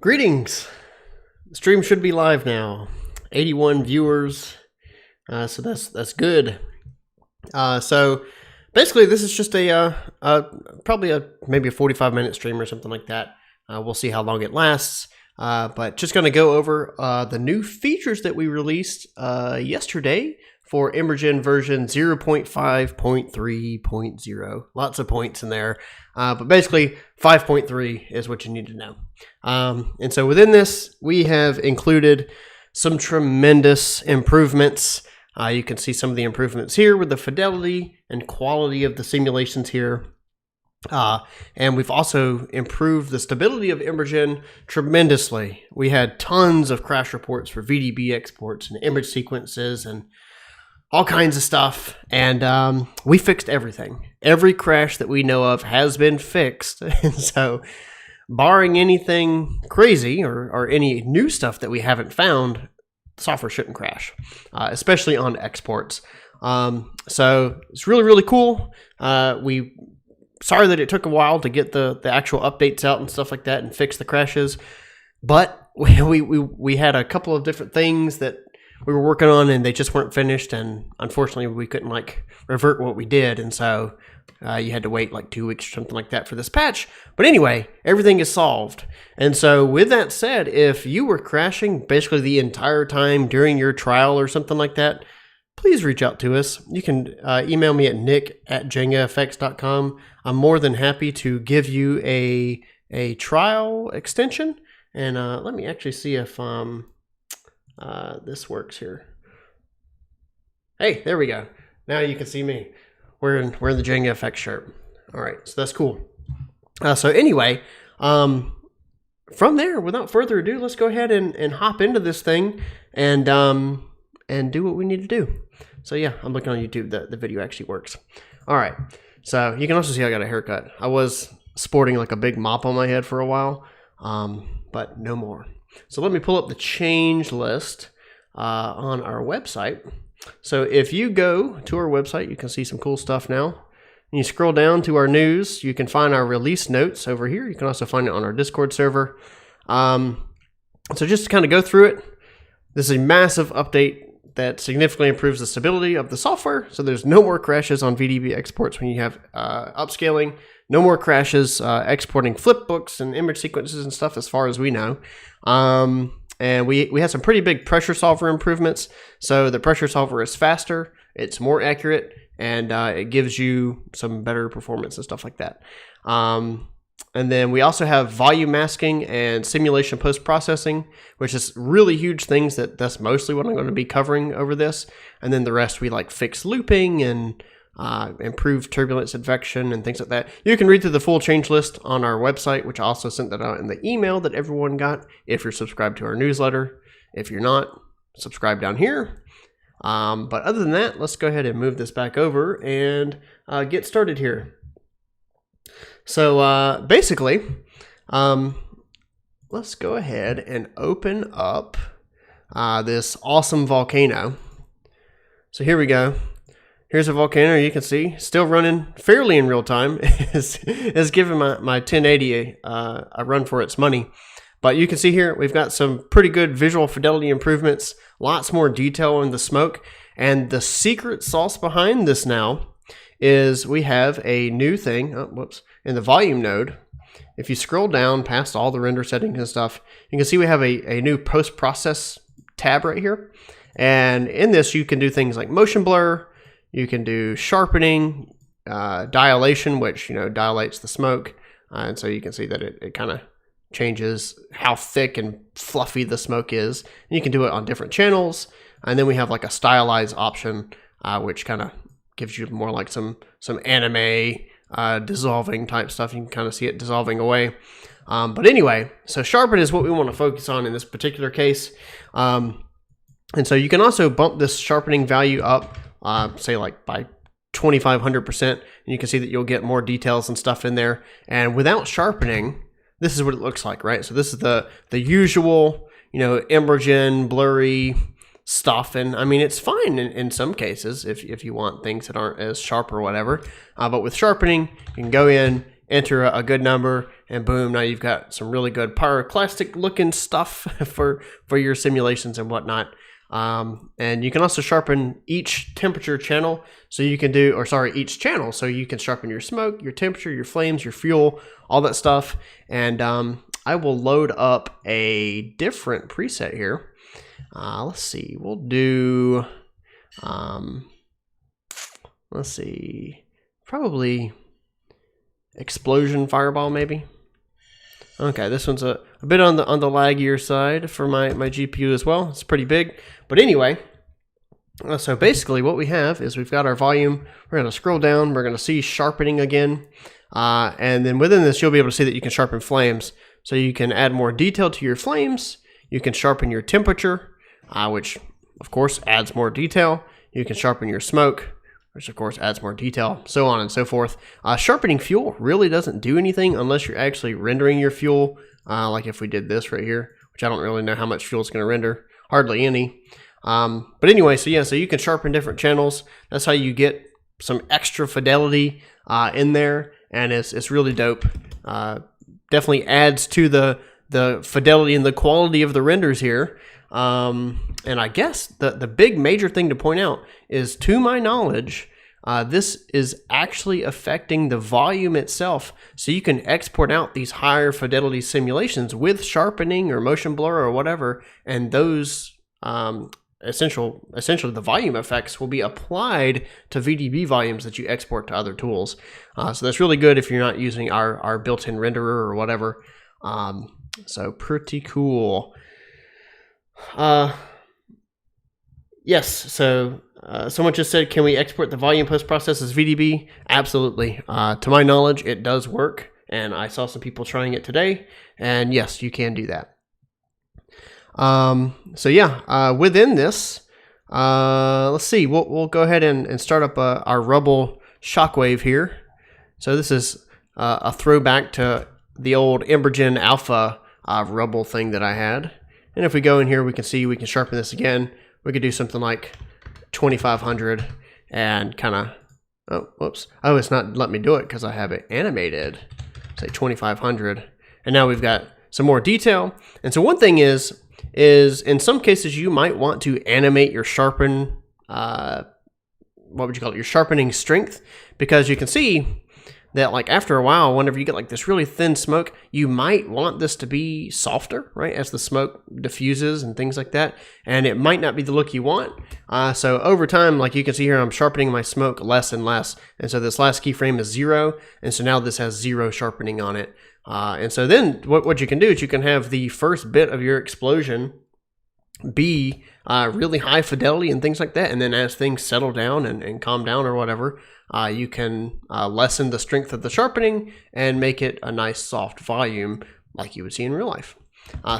Greetings. The stream should be live now. 81 viewers, so that's good. So basically, this is just probably maybe a 45-minute stream or something like that. We'll see how long it lasts. But just going to go over the new features that we released yesterday for EmberGen version 0.5.3.0. Lots of points in there. But basically, 5.3 is what you need to know. And so within this, we have included some tremendous improvements. You can see some of the improvements here with the fidelity and quality of the simulations here. And we've also improved the stability of EmberGen tremendously. We had tons of crash reports for VDB exports and image sequences and all kinds of stuff. And we fixed everything. Every crash that we know of has been fixed. And so barring anything crazy or any new stuff that we haven't found, software shouldn't crash, especially on exports. So it's really, really cool. Sorry that it took a while to get the actual updates out and stuff like that and fix the crashes. But we had a couple of different things that we were working on and they just weren't finished. And unfortunately, we couldn't revert what we did. And so you had to wait 2 weeks or something like that for this patch. But anyway, everything is solved. And so with that said, if you were crashing basically the entire time during your trial or something like that, please reach out to us. You can email me at nick@jengafx.com. I'm more than happy to give you a trial extension. And let me actually see if this works here. Hey, there we go. Now you can see me. We're in the JengaFX shirt. All right, so that's cool. So anyway, from there, without further ado, let's go ahead and hop into this thing and do what we need to do. So yeah, I'm looking on YouTube. The video actually works. All right. So you can also see I got a haircut. I was sporting a big mop on my head for a while, but no more. So let me pull up the change list on our website. So if you go to our website, you can see some cool stuff now. And you scroll down to our news, you can find our release notes over here. You can also find it on our Discord server. So just to kind of go through it, this is a massive update that significantly improves the stability of the software. So there's no more crashes on VDB exports when you have upscaling. No more crashes exporting flipbooks and image sequences and stuff as far as we know. And we had some pretty big pressure solver improvements. So the pressure solver is faster, it's more accurate, and it gives you some better performance and stuff like that. And then we also have volume masking and simulation post-processing, which is really huge things that's mostly what I'm going to be covering over this. And then the rest we fix looping and improve turbulence advection and things like that. You can read through the full change list on our website, which I also sent that out in the email that everyone got if you're subscribed to our newsletter. If you're not, subscribe down here. But other than that, let's go ahead and move this back over and get started here. So basically, let's go ahead and open up this awesome volcano. So here we go. Here's a volcano you can see, still running fairly in real time. It's giving my 1080 a run for its money. But you can see here, we've got some pretty good visual fidelity improvements, lots more detail in the smoke. And the secret sauce behind this now is we have a new thing, in the volume node. If you scroll down past all the render settings and stuff, you can see we have a new post-process tab right here. And in this, you can do things like motion blur. You can do sharpening, dilation, which dilates the smoke, and so you can see that it kind of changes how thick and fluffy the smoke is. And you can do it on different channels, and then we have a stylize option, which kind of gives you more some anime dissolving type stuff. You can kind of see it dissolving away. But anyway, so sharpen is what we want to focus on in this particular case, and so you can also bump this sharpening value up. Say by 2,500%, and you can see that you'll get more details and stuff in there. And without sharpening, this is what it looks like, right? So this is the usual, EmberGen blurry stuff. And I mean, it's fine in some cases if you want things that aren't as sharp or whatever. But with sharpening, you can go in, enter a good number, and boom, now you've got some really good pyroclastic looking stuff for your simulations and whatnot. And you can also sharpen each temperature channel, so you can do, or sorry, each channel, so you can sharpen your smoke, your temperature, your flames, your fuel, all that stuff. And I will load up a different preset here. Let's see, we'll do, let's see, probably explosion fireball maybe. Okay, this one's a bit on the laggier side for my GPU as well. It's pretty big. But anyway, so basically what we have is we've got our volume. We're going to scroll down. We're going to see sharpening again. And then within this, you'll be able to see that you can sharpen flames. So you can add more detail to your flames. You can sharpen your temperature, which of course adds more detail. You can sharpen your smoke, which of course adds more detail, so on and so forth. Sharpening fuel really doesn't do anything unless you're actually rendering your fuel, like if we did this right here, which I don't really know how much fuel it's going to render, hardly any. But anyway, so yeah, so you can sharpen different channels. That's how you get some extra fidelity in there, and it's really dope. Definitely adds to the fidelity and the quality of the renders here. And I guess the big major thing to point out is, to my knowledge, this is actually affecting the volume itself. So you can export out these higher fidelity simulations with sharpening or motion blur or whatever, and those essentially the volume effects will be applied to VDB volumes that you export to other tools. So that's really good if you're not using our built-in renderer or whatever. So pretty cool. Yes, so someone just said, can we export the volume post-process as VDB? Absolutely. To my knowledge, it does work, and I saw some people trying it today, and yes, you can do that. So yeah, within this, let's see, we'll go ahead and start up our rubble shockwave here. So this is a throwback to the old EmberGen alpha rubble thing that I had. And if we go in here, we can see we can sharpen this again. We could do something like 2500 and kind of, oh, whoops. Oh, it's not letting me do it because I have it animated. Say 2500. And now we've got some more detail. And so one thing is in some cases you might want to animate your sharpen, what would you call it? Your sharpening strength, because you can see that like after a while, whenever you get like this really thin smoke, you might want this to be softer, right? As the smoke diffuses and things like that. And it might not be the look you want. So over time, like you can see here, I'm sharpening my smoke less and less. And so this last keyframe is 0. And so now this has 0 sharpening on it. And so then what you can do is you can have the first bit of your explosion be really high fidelity and things like that. And then as things settle down and calm down or whatever, you can lessen the strength of the sharpening and make it a nice soft volume like you would see in real life.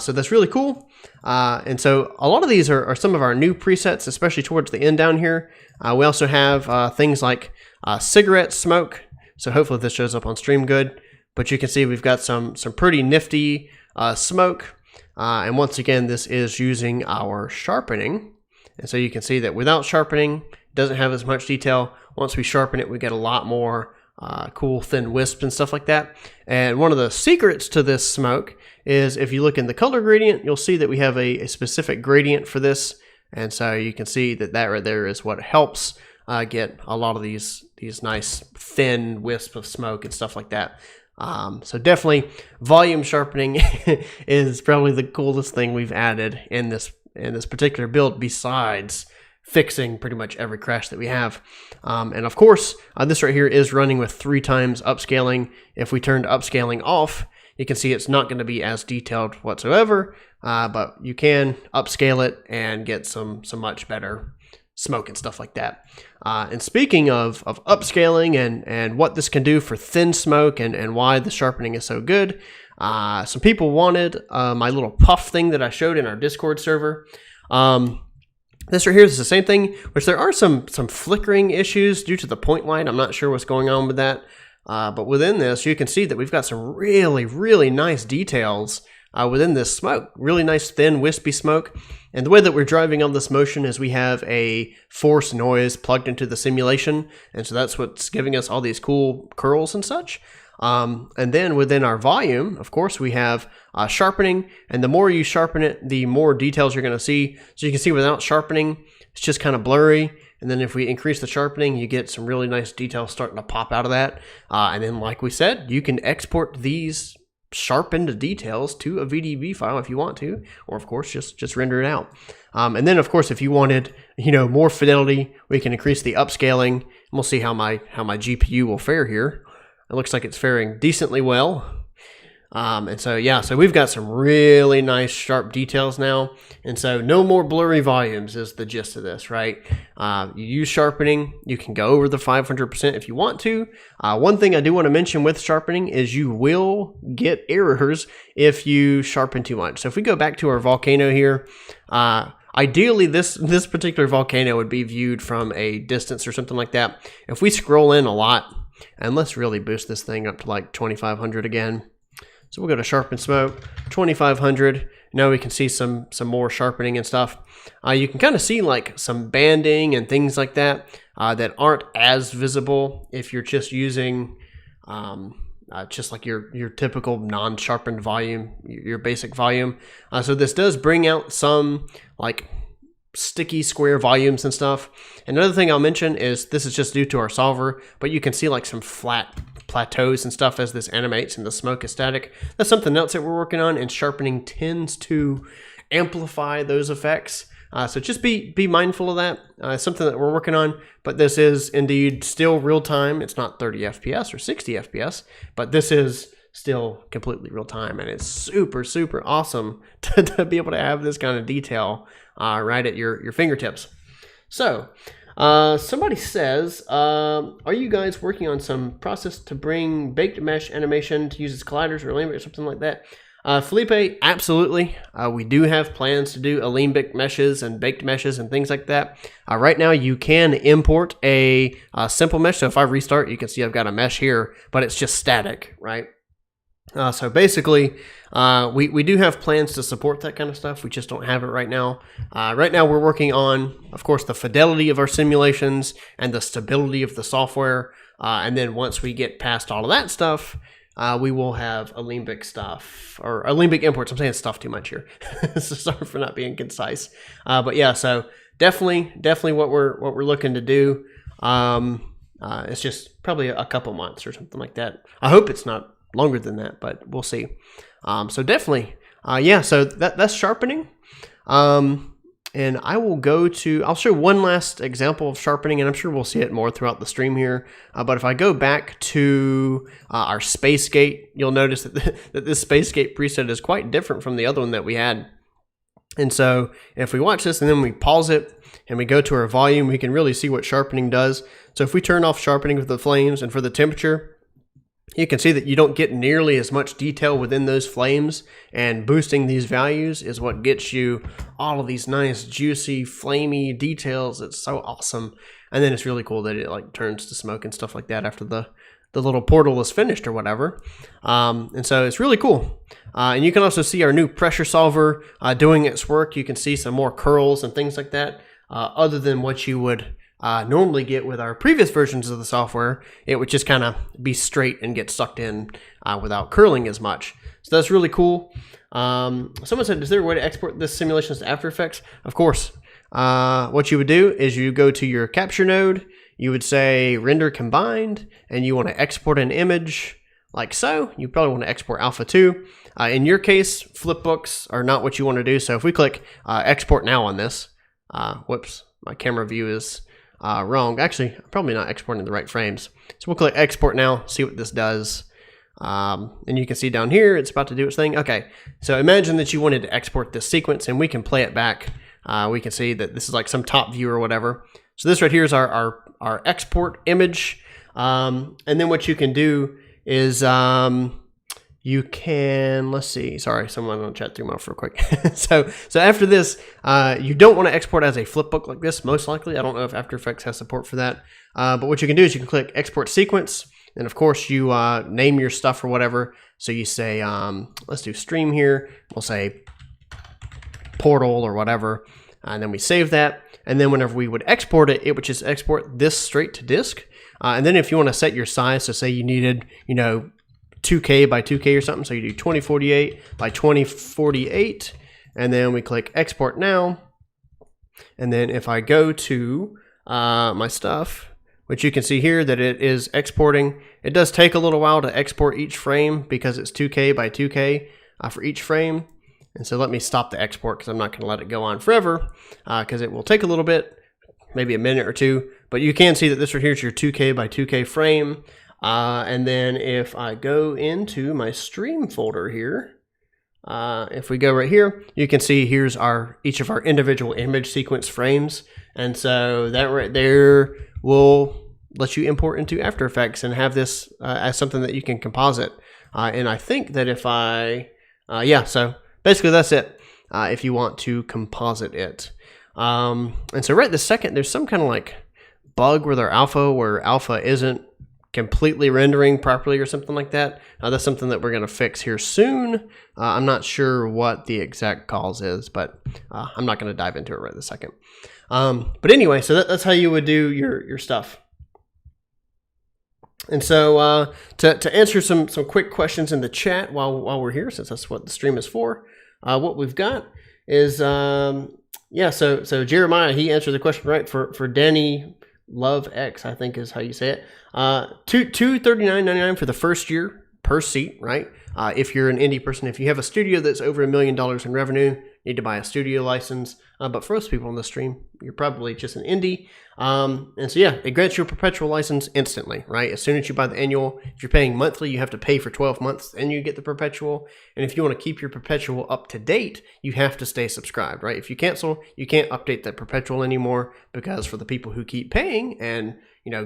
So that's really cool. And so a lot of these are some of our new presets, especially towards the end down here. We also have things like cigarette smoke. So hopefully this shows up on stream good. But you can see we've got some pretty nifty smoke. And once again, this is using our sharpening. And so you can see that without sharpening, it doesn't have as much detail. Once we sharpen it, we get a lot more cool thin wisps and stuff like that. And one of the secrets to this smoke is if you look in the color gradient, you'll see that we have a specific gradient for this. And so you can see that right there is what helps get a lot of these nice thin wisps of smoke and stuff like that. So definitely volume sharpening is probably the coolest thing we've added in this particular build, besides fixing pretty much every crash that we have. And of course, this right here is running with 3 times upscaling. If we turned upscaling off, you can see it's not going to be as detailed whatsoever, but you can upscale it and get some much better smoke and stuff like that. And speaking of upscaling and what this can do for thin smoke and why the sharpening is so good, some people wanted my little puff thing that I showed in our Discord server. This right here is the same thing, which there are some flickering issues due to the point light. I'm not sure what's going on with that. But within this, you can see that we've got some really, really nice details within this smoke. Really nice, thin, wispy smoke. And the way that we're driving on this motion is we have a force noise plugged into the simulation. And so that's what's giving us all these cool curls and such. And then within our volume, of course, we have sharpening, and the more you sharpen it, the more details you're going to see. So you can see without sharpening, it's just kind of blurry. And then if we increase the sharpening, you get some really nice details starting to pop out of that. And then, like we said, you can export these sharpened details to a VDB file if you want to, or of course just render it out. And then of course if you wanted more fidelity, we can increase the upscaling, and we'll see how my GPU will fare here. It looks like it's faring decently well. And so yeah, so we've got some really nice sharp details now, and so no more blurry volumes is the gist of this, right? You use sharpening, you can go over the 500% if you want to. One thing I do want to mention with sharpening is you will get errors if you sharpen too much. So if we go back to our volcano here, ideally this particular volcano would be viewed from a distance or something like that. If we scroll in a lot, and let's really boost this thing up to like 2500 again. So we'll go to sharpen smoke, 2500. Now we can see some more sharpening and stuff. You can kind of see like some banding and things like that that aren't as visible if you're just using just like your typical non-sharpened volume, your basic volume. So this does bring out some like sticky square volumes and stuff. Another thing I'll mention is this is just due to our solver, but you can see like some flat plateaus and stuff as this animates and the smoke is static. That's something else that we're working on, and sharpening tends to amplify those effects. So just be mindful of that. It's something that we're working on, but this is indeed still real time. It's not 30 FPS or 60 FPS, but this is still completely real time, and it's super, super awesome to be able to have this kind of detail right at your fingertips. So somebody says, are you guys working on some process to bring baked mesh animation to use as colliders or Alembic or something like that? Felipe, absolutely. We do have plans to do Alembic meshes and baked meshes and things like that. Right now you can import a simple mesh. So if I restart, you can see I've got a mesh here, but it's just static, right? So basically, we do have plans to support that kind of stuff. We just don't have it right now. Right now we're working on, of course, the fidelity of our simulations and the stability of the software. And then once we get past all of that stuff, we will have Alembic stuff, or Alembic imports. I'm saying stuff too much here. So sorry for not being concise. But yeah, so definitely what we're looking to do. It's just probably a couple months or something like that. I hope it's not longer than that, but we'll see. So definitely, yeah, so that's sharpening. And I will I'll show one last example of sharpening, and I'm sure we'll see it more throughout the stream here. But if I go back to our space gate, you'll notice that this space gate preset is quite different from the other one that we had. And so if we watch this and then we pause it and we go to our volume, we can really see what sharpening does. So if we turn off sharpening for the flames and for the temperature, you can see that you don't get nearly as much detail within those flames, and boosting these values is what gets you all of these nice, juicy, flamey details. It's so awesome. And then it's really cool that it like turns to smoke and stuff like that after the little portal is finished or whatever. And so it's really cool. And you can also see our new pressure solver doing its work. You can see some more curls and things like that, other than what you would normally get with our previous versions of the software. It would just kind of be straight and get sucked in without curling as much. So that's really cool. Someone said, is there a way to export this simulations to After Effects? Of course. What you would do is you go to your capture node, you would say render combined, and you want to export an image like so. You probably want to export alpha 2. In your case, flipbooks are not what you want to do. So if we click export now on this, whoops, my camera view is wrong. Actually, I'm probably not exporting the right frames. So we'll click export now, see what this does. And you can see down here, it's about to do its thing. Okay, so imagine that you wanted to export this sequence, and we can play it back. We can see that this is like some top view or whatever. So this right here is our export image. And then what you can do is you can, let's see, sorry, someone on chat threw me off real quick. so after this, you don't want to export as a flipbook like this, most likely. I don't know if After Effects has support for that. But what you can do is you can click export sequence, and of course you name your stuff or whatever. So you say, let's do stream here. We'll say portal or whatever, and then we save that. And then whenever we would export it, it would just export this straight to disk. And then if you want to set your size, so say you needed, 2K by 2K or something. So you do 2048 by 2048, and then we click export now. And then if I go to my stuff, which you can see here that it is exporting. It does take a little while to export each frame because it's 2K by 2K for each frame. And so let me stop the export because I'm not going to let it go on forever because it will take a little bit, maybe a minute or two. But you can see that this right here is your 2K by 2K frame. And then if I go into my stream folder here, if we go right here, you can see here's each of our individual image sequence frames. And so that right there will let you import into After Effects and have this as something that you can composite. And I think that if yeah, so basically that's it if you want to composite it. And so right this second, there's some kind of like bug with our alpha where alpha isn't completely rendering properly or something like that. That's something that we're going to fix here soon. I'm not sure what the exact cause is, but I'm not going to dive into it right this second. But anyway, so that's how you would do your stuff. And so to answer some quick questions in the chat while we're here, since that's what the stream is for, what we've got is yeah. So Jeremiah, he answered the question right for Danny Love X, I think is how you say it. $239.99 for the first year per seat, right? If you're an indie person, if you have a studio that's over $1 million in revenue, you need to buy a studio license. But for most people on the stream, you're probably just an indie. And so yeah, it grants you a perpetual license instantly, right? As soon as you buy the annual, if you're paying monthly, you have to pay for 12 months, then you get the perpetual. And if you want to keep your perpetual up to date, you have to stay subscribed, right? If you cancel, you can't update that perpetual anymore, because for the people who keep paying and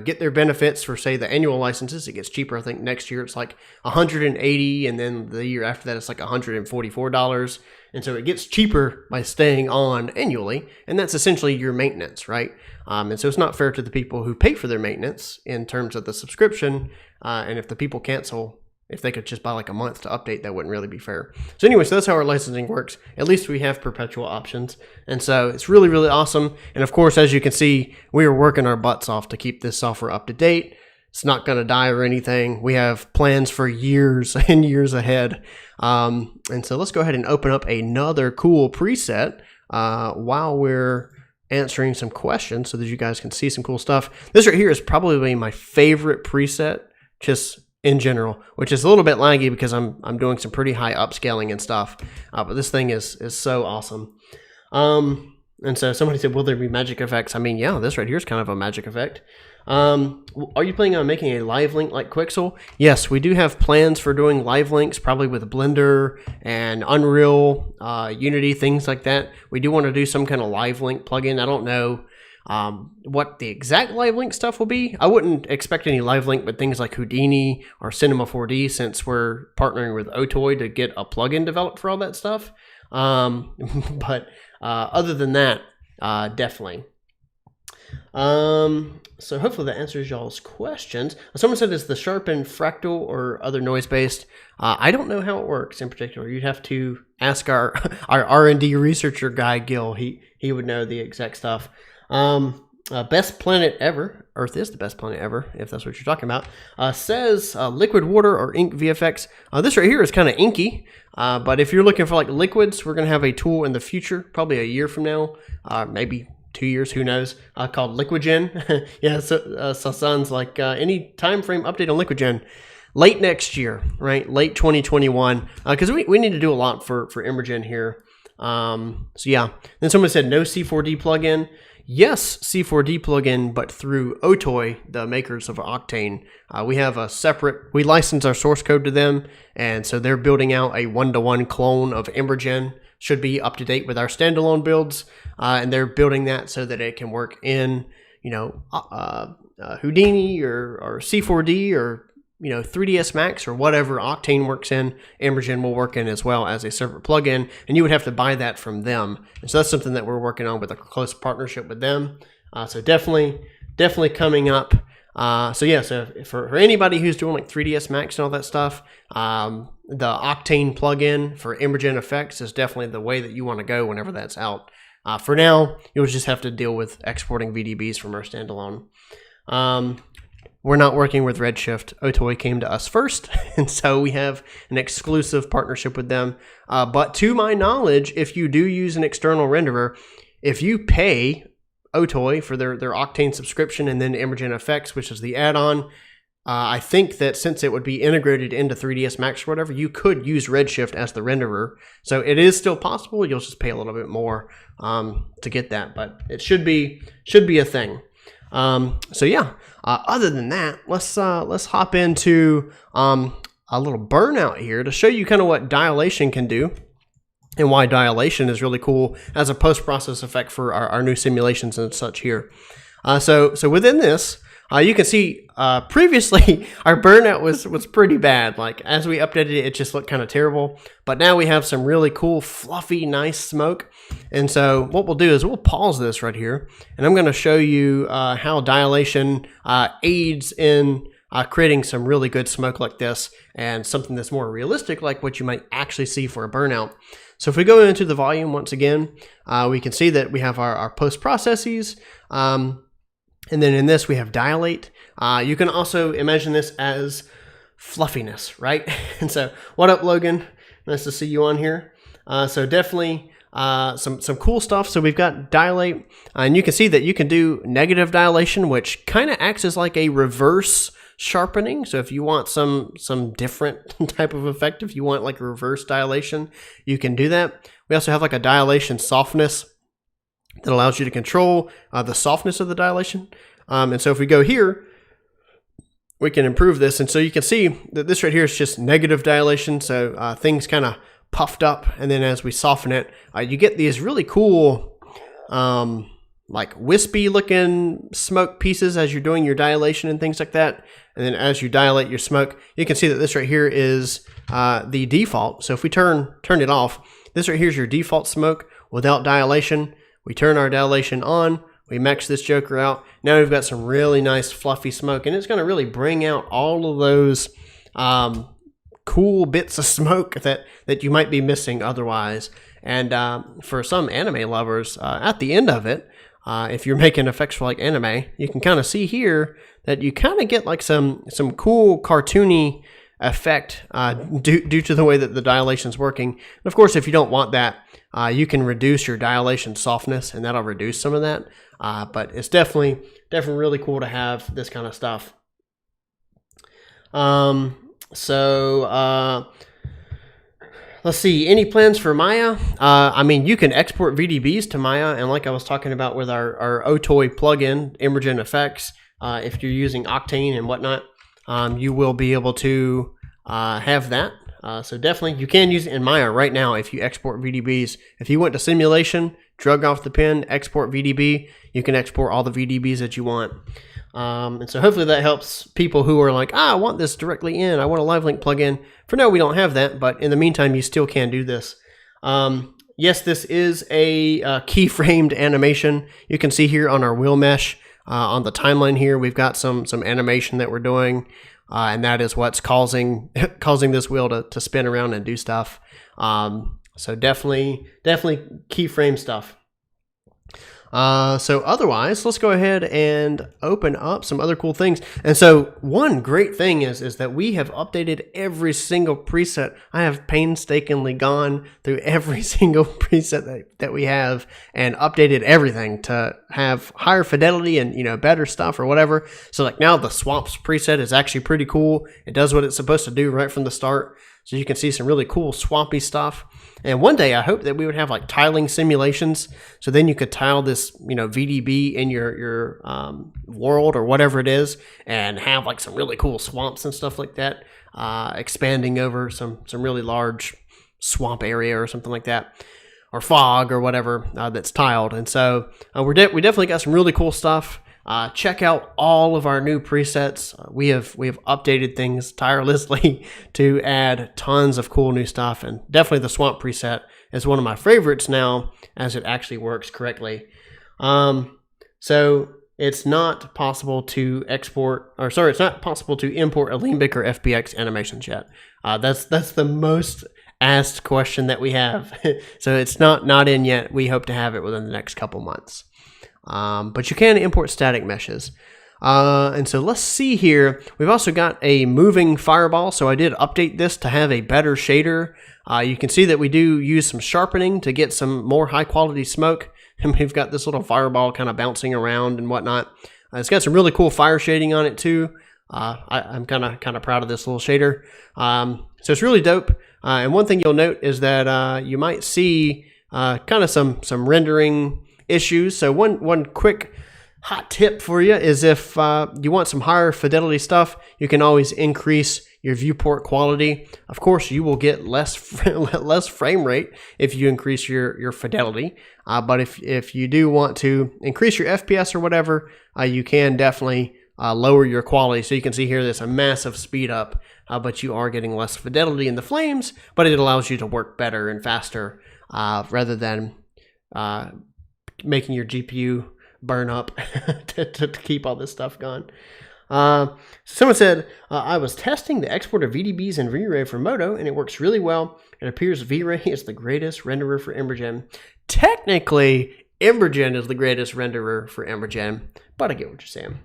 get their benefits for, say, the annual licenses, it gets cheaper. I think next year it's like $180, and then the year after that it's like $144. And so it gets cheaper by staying on annually, and that's essentially your maintenance, right? And so it's not fair to the people who pay for their maintenance in terms of the subscription. And if the people cancel, if they could just buy like a month to update, that wouldn't really be fair. So anyway, so that's how our licensing works. At least we have perpetual options. And so it's really, really awesome. And of course, as you can see, we are working our butts off to keep this software up to date. It's not going to die or anything. We have plans for years and years ahead. And so let's go ahead and open up another cool preset while we're answering some questions so that you guys can see some cool stuff. This right here is probably my favorite preset, just in general, which is a little bit laggy because I'm doing some pretty high upscaling and stuff. But this thing is so awesome. And so somebody said, will there be magic effects? I mean, yeah, this right here is kind of a magic effect. Are you planning on making a live link like Quixel? Yes, we do have plans for doing live links, probably with Blender and Unreal, Unity, things like that. We do want to do some kind of live link plugin. I don't know what the exact live link stuff will be. I wouldn't expect any live link with things like Houdini or Cinema 4D, since we're partnering with OTOY to get a plugin developed for all that stuff. But other than that, definitely. So hopefully that answers y'all's questions. Someone said, is the sharpen fractal or other noise-based? I don't know how it works in particular. You'd have to ask our R&D researcher guy, Gil. He would know the exact stuff. Best planet ever, Earth is the best planet ever, if that's what you're talking about, says liquid water or ink VFX. This right here is kind of inky, but if you're looking for like liquids, we're going to have a tool in the future, probably a year from now, maybe 2 years, who knows, called EmberGen. Yeah, so sounds like any time frame update on EmberGen. Late next year, right? Late 2021, because we need to do a lot for EmberGen here. So yeah, then someone said no C4D plugin. Yes, C4D plugin, but through OTOY, the makers of Octane. We have a separate, we license our source code to them, and so they're building out a one-to-one clone of EmberGen. Should be up to date with our standalone builds, and they're building that so that it can work in, Houdini or C4D or 3ds Max or whatever Octane works in. EmberGen will work in as well as a separate plugin, and you would have to buy that from them. And so that's something that we're working on with a close partnership with them. So definitely coming up. So yeah, so for anybody who's doing like 3ds Max and all that stuff, the Octane plugin for EmberGen effects is definitely the way that you want to go whenever that's out. For now, you'll just have to deal with exporting VDBs from our standalone. we're not working with Redshift. OTOY came to us first, and so we have an exclusive partnership with them. But to my knowledge, if you do use an external renderer, if you pay OTOY for their Octane subscription and then EmberGen FX, which is the add-on, I think that since it would be integrated into 3ds Max or whatever, you could use Redshift as the renderer. So it is still possible. You'll just pay a little bit more to get that, but it should be a thing. So yeah. Other than that, let's hop into a little burnout here to show you kind of what dilation can do and why dilation is really cool as a post-process effect for our new simulations and such here. So within this, you can see previously our burnout was pretty bad. Like as we updated it, it just looked kind of terrible. But now we have some really cool, fluffy, nice smoke. And so what we'll do is we'll pause this right here, and I'm going to show you how dilation aids in creating some really good smoke like this and something that's more realistic like what you might actually see for a burnout. So if we go into the volume once again, we can see that we have our post processes. And then in this, we have dilate. You can also imagine this as fluffiness, right? And so, what up, Logan? Nice to see you on here. So definitely some cool stuff. So we've got dilate, and you can see that you can do negative dilation, which kind of acts as like a reverse sharpening. So if you want some different type of effect, if you want like reverse dilation, you can do that. We also have like a dilation softness that allows you to control the softness of the dilation. And so if we go here, we can improve this. And so you can see that this right here is just negative dilation. So things kind of puffed up. And then as we soften it, you get these really cool, like wispy looking smoke pieces as you're doing your dilation and things like that. And then as you dilate your smoke, you can see that this right here is the default. So if we turn it off, this right here is your default smoke without dilation. We turn our dilation on, we max this joker out. Now we've got some really nice fluffy smoke, and it's going to really bring out all of those cool bits of smoke that you might be missing otherwise. And for some anime lovers, at the end of it, if you're making effects for like anime, you can kind of see here that you kind of get like some cool cartoony effect due to the way that the dilation is working. And of course, if you don't want that, you can reduce your dilation softness, and that'll reduce some of that. But it's definitely really cool to have this kind of stuff. Let's see, any plans for Maya? I mean, you can export VDBs to Maya, and like I was talking about with our OTOY plugin, EmberGen Effects, if you're using Octane and whatnot, you will be able to have that. So definitely, you can use it in Maya right now if you export VDBs. If you went to simulation, drug off the pen, export VDB, you can export all the VDBs that you want. And so hopefully that helps people who are like, I want this directly in. I want a LiveLink plugin. For now, we don't have that, but in the meantime, you still can do this. Yes, this is a keyframed animation. You can see here on our wheel mesh, on the timeline here, we've got some animation that we're doing. And that is what's causing this wheel to spin around and do stuff. So definitely keyframe stuff. So otherwise, let's go ahead and open up some other cool things. And so one great thing is that we have updated every single preset. I have painstakingly gone through every single preset that we have and updated everything to have higher fidelity and, better stuff or whatever. So like now the swamps preset is actually pretty cool. It does what it's supposed to do right from the start. So you can see some really cool swampy stuff. And one day I hope that we would have like tiling simulations. So then you could tile this, VDB in your world or whatever it is and have like some really cool swamps and stuff like that, expanding over some really large swamp area or something like that, or fog or whatever that's tiled. And so we definitely got some really cool stuff. Check out all of our new presets. We have updated things tirelessly to add tons of cool new stuff, and definitely the swamp preset is one of my favorites now, as it actually works correctly. So it's not possible to it's not possible to import Alembic or FBX animations yet. That's the most asked question that we have. So it's not in yet. We hope to have it within the next couple months. But you can import static meshes. And so let's see here. We've also got a moving fireball. So I did update this to have a better shader. You can see that we do use some sharpening to get some more high quality smoke. And we've got this little fireball kind of bouncing around and whatnot. It's got some really cool fire shading on it too. I'm kind of proud of this little shader. So it's really dope. And one thing you'll note is that you might see kind of some rendering issues. So one quick hot tip for you is if you want some higher fidelity stuff, you can always increase your viewport quality. Of course, you will get less frame rate if you increase your fidelity. But if you do want to increase your FPS or whatever, you can definitely lower your quality. So you can see here there's a massive speed up, but you are getting less fidelity in the flames, but it allows you to work better and faster rather than making your GPU burn up to keep all this stuff going. Someone said, I was testing the export of VDBs and V-Ray for Moto, and it works really well. It appears V-Ray is the greatest renderer for EmberGen. Technically, EmberGen is the greatest renderer for EmberGen, but I get what you're saying.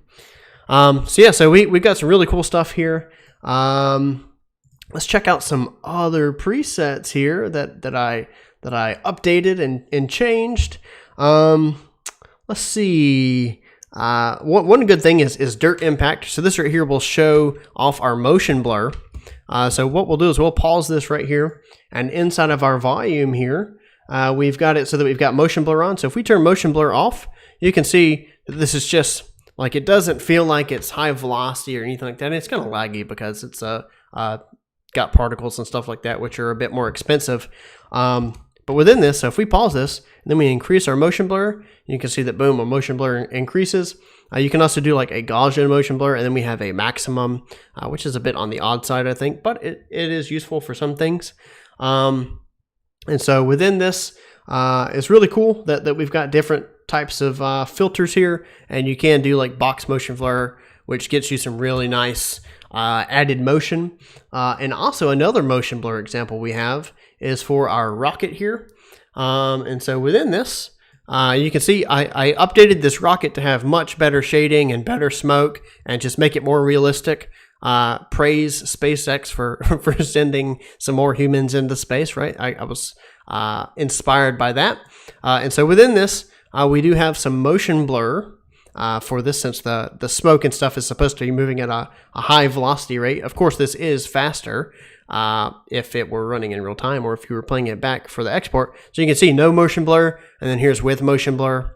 So we've got some really cool stuff here. Let's check out some other presets here that I updated and changed. Let's see. One good thing is dirt impact. So this right here will show off our motion blur. So what we'll do is we'll pause this right here, and inside of our volume here, we've got it so that we've got motion blur on. So if we turn motion blur off, you can see that this is just like, it doesn't feel like it's high velocity or anything like that. And it's kind of laggy because it's got particles and stuff like that, which are a bit more expensive. But within this, so if we pause this and then we increase our motion blur, you can see that boom, our motion blur increases. You can also do like a Gaussian motion blur, and then we have a maximum, which is a bit on the odd side, I think, but it is useful for some things. And so within this, it's really cool that we've got different types of filters here, and you can do like box motion blur, which gets you some really nice added motion. And also another motion blur example we have is for our rocket here. And so within this, you can see I updated this rocket to have much better shading and better smoke and just make it more realistic. Praise SpaceX for sending some more humans into space, right? I was inspired by that. And so within this, we do have some motion blur for this, since the smoke and stuff is supposed to be moving at a high velocity rate. Of course, this is faster if it were running in real time, or if you were playing it back for the export. So you can see no motion blur, and then here's with motion blur.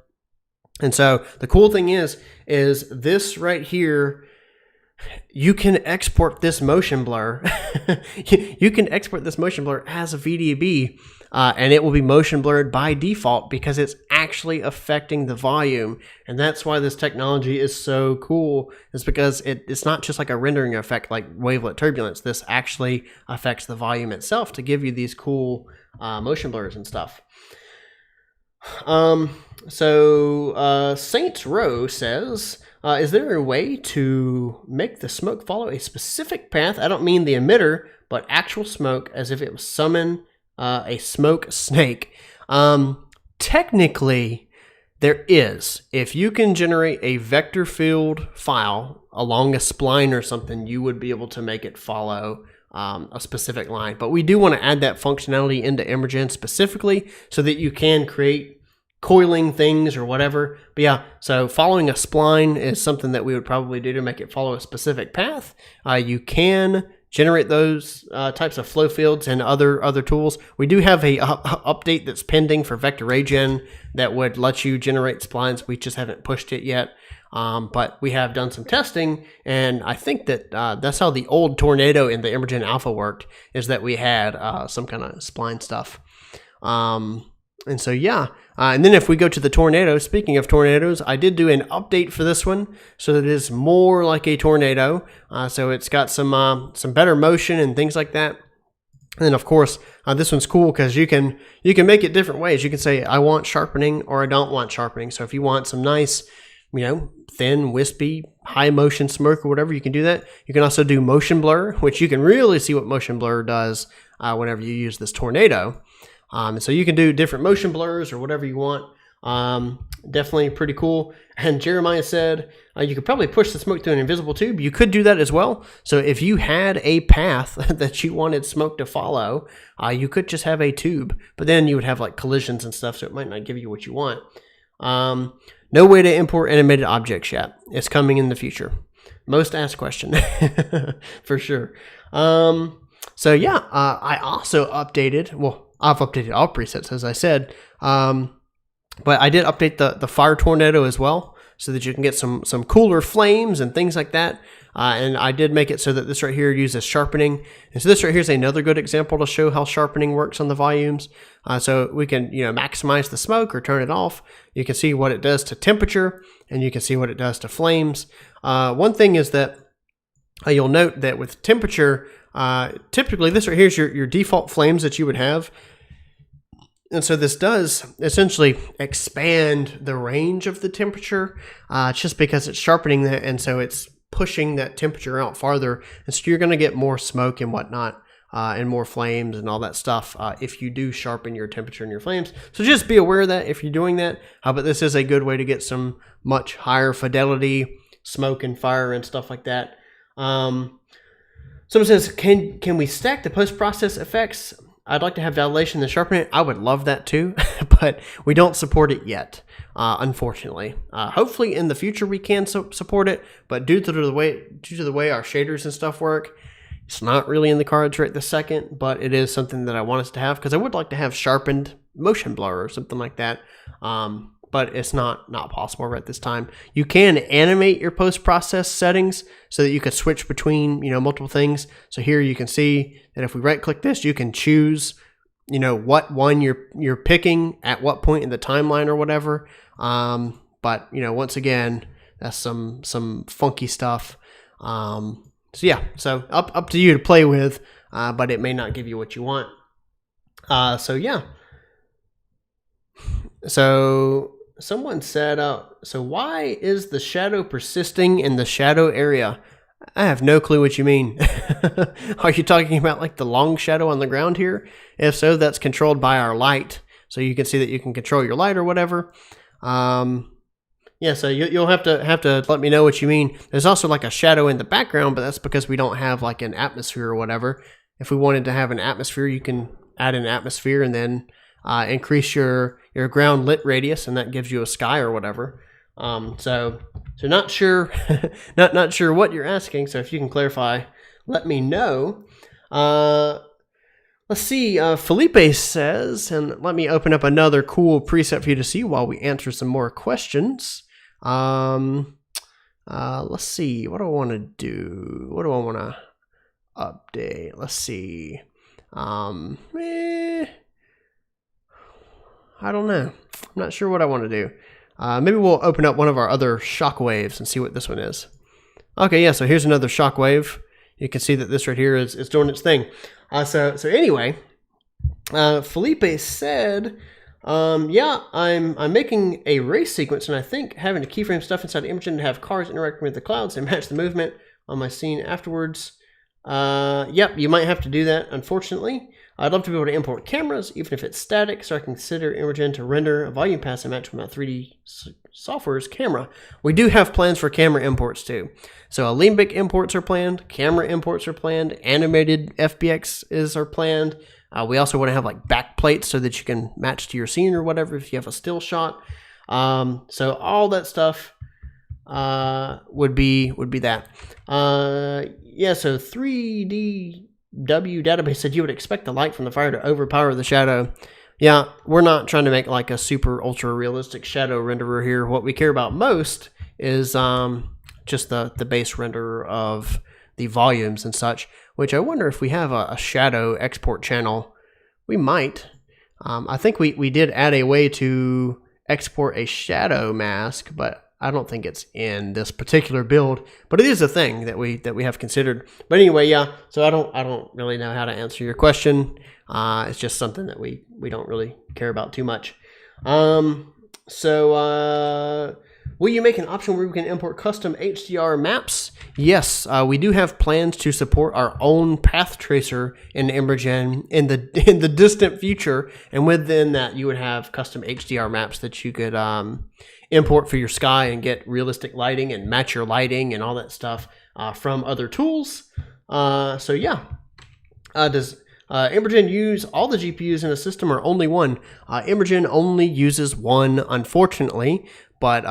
And so the cool thing is this right here, you can export this motion blur. You can export this motion blur as a VDB, and it will be motion blurred by default because it's actually affecting the volume. And that's why this technology is so cool, is because it's not just like a rendering effect like wavelet turbulence. This actually affects the volume itself to give you these cool motion blurs and stuff. Saints Row says, is there a way to make the smoke follow a specific path? I don't mean the emitter, but actual smoke, as if it was summon a smoke snake. Technically, there is. If you can generate a vector field file along a spline or something, you would be able to make it follow a specific line. But we do want to add that functionality into EmberGen specifically so that you can create coiling things or whatever. But yeah, so following a spline is something that we would probably do to make it follow a specific path. You can generate those types of flow fields and other tools. We do have a update that's pending for Vector Regen that would let you generate splines. We just haven't pushed it yet. But we have done some testing, and I think that that's how the old Tornado in the EmberGen Alpha worked, is that we had some kind of spline stuff. And so, yeah. And then if we go to the Tornado, speaking of tornadoes, I did do an update for this one so that it is more like a tornado. So it's got some better motion and things like that. And then, of course, this one's cool because you can make it different ways. You can say, I want sharpening or I don't want sharpening. So if you want some nice, thin, wispy, high motion smoke or whatever, you can do that. You can also do motion blur, which you can really see what motion blur does whenever you use this Tornado. So you can do different motion blurs or whatever you want. Definitely pretty cool. And Jeremiah said you could probably push the smoke through an invisible tube. You could do that as well. So if you had a path that you wanted smoke to follow, you could just have a tube, but then you would have like collisions and stuff, so it might not give you what you want. No way to import animated objects yet. It's coming in the future. Most asked question for sure. So yeah, I also updated, well, I've updated all presets as I said, but I did update the fire tornado as well, so that you can get some cooler flames and things like that. And I did make it so that this right here uses sharpening. And so this right here is another good example to show how sharpening works on the volumes. So we can, maximize the smoke or turn it off. You can see what it does to temperature, and you can see what it does to flames. One thing is that you'll note that with temperature, typically this right here is your default flames that you would have. And so this does essentially expand the range of the temperature just because it's sharpening that, and so it's pushing that temperature out farther. And so you're going to get more smoke and whatnot and more flames and all that stuff if you do sharpen your temperature and your flames. So just be aware of that if you're doing that. But this is a good way to get some much higher fidelity smoke and fire and stuff like that. Someone says, can we stack the post-process effects? I'd like to have dilation and sharpening. I would love that too, but we don't support it yet, unfortunately. Hopefully in the future we can support it, but due to the way our shaders and stuff work, it's not really in the cards right this second, but it is something that I want us to have, because I would like to have sharpened motion blur or something like that. But it's not possible right this time. You can animate your post-process settings so that you could switch between, multiple things. So here you can see that if we right-click this, you can choose, what one you're picking at what point in the timeline or whatever. But once again, that's some funky stuff. So yeah, so up to you to play with, but it may not give you what you want. So yeah. So someone said, so why is the shadow persisting in the shadow area? I have no clue what you mean. Are you talking about like the long shadow on the ground here? If so, that's controlled by our light. So you can see that you can control your light or whatever. Yeah, so you'll have to let me know what you mean. There's also like a shadow in the background, but that's because we don't have like an atmosphere or whatever. If we wanted to have an atmosphere, you can add an atmosphere and then increase your ground lit radius, and that gives you a sky or whatever. So not sure, not sure what you're asking. So if you can clarify, let me know. Let's see. Felipe says, and let me open up another cool preset for you to see while we answer some more questions. Let's see. What do I want to do? What do I want to update? Let's see. I don't know. I'm not sure what I want to do. Maybe we'll open up one of our other shock waves and see what this one is. Okay, yeah, so here's another shock wave. You can see that this right here is doing its thing. So anyway, Felipe said, yeah, I'm making a race sequence, and I think having to keyframe stuff inside EmberGen to have cars interacting with the clouds and match the movement on my scene afterwards. Yep, you might have to do that, unfortunately. I'd love to be able to import cameras, even if it's static, so I can consider EmberGen to render a volume pass and match with my 3D software's camera. We do have plans for camera imports too. So Alembic imports are planned, camera imports are planned, animated FBX are planned. We also want to have like back plates so that you can match to your scene or whatever if you have a still shot. So all that stuff would be that. Yeah, so 3DW database said you would expect the light from the fire to overpower the shadow. Yeah, we're not trying to make like a super ultra realistic shadow renderer here. What we care about most is just the base renderer of the volumes and such, which I wonder if we have a shadow export channel. We might. I think we did add a way to export a shadow mask, but I don't think it's in this particular build, but it is a thing that we have considered. But anyway, yeah. So I don't really know how to answer your question. It's just something that we don't really care about too much. So Will you make an option where we can import custom HDR maps? Yes, we do have plans to support our own path tracer in EmberGen in the distant future, and within that you would have custom HDR maps that you could import for your sky and get realistic lighting and match your lighting and all that stuff from other tools. So yeah, does EmberGen use all the GPUs in a system or only one? EmberGen only uses one, unfortunately. But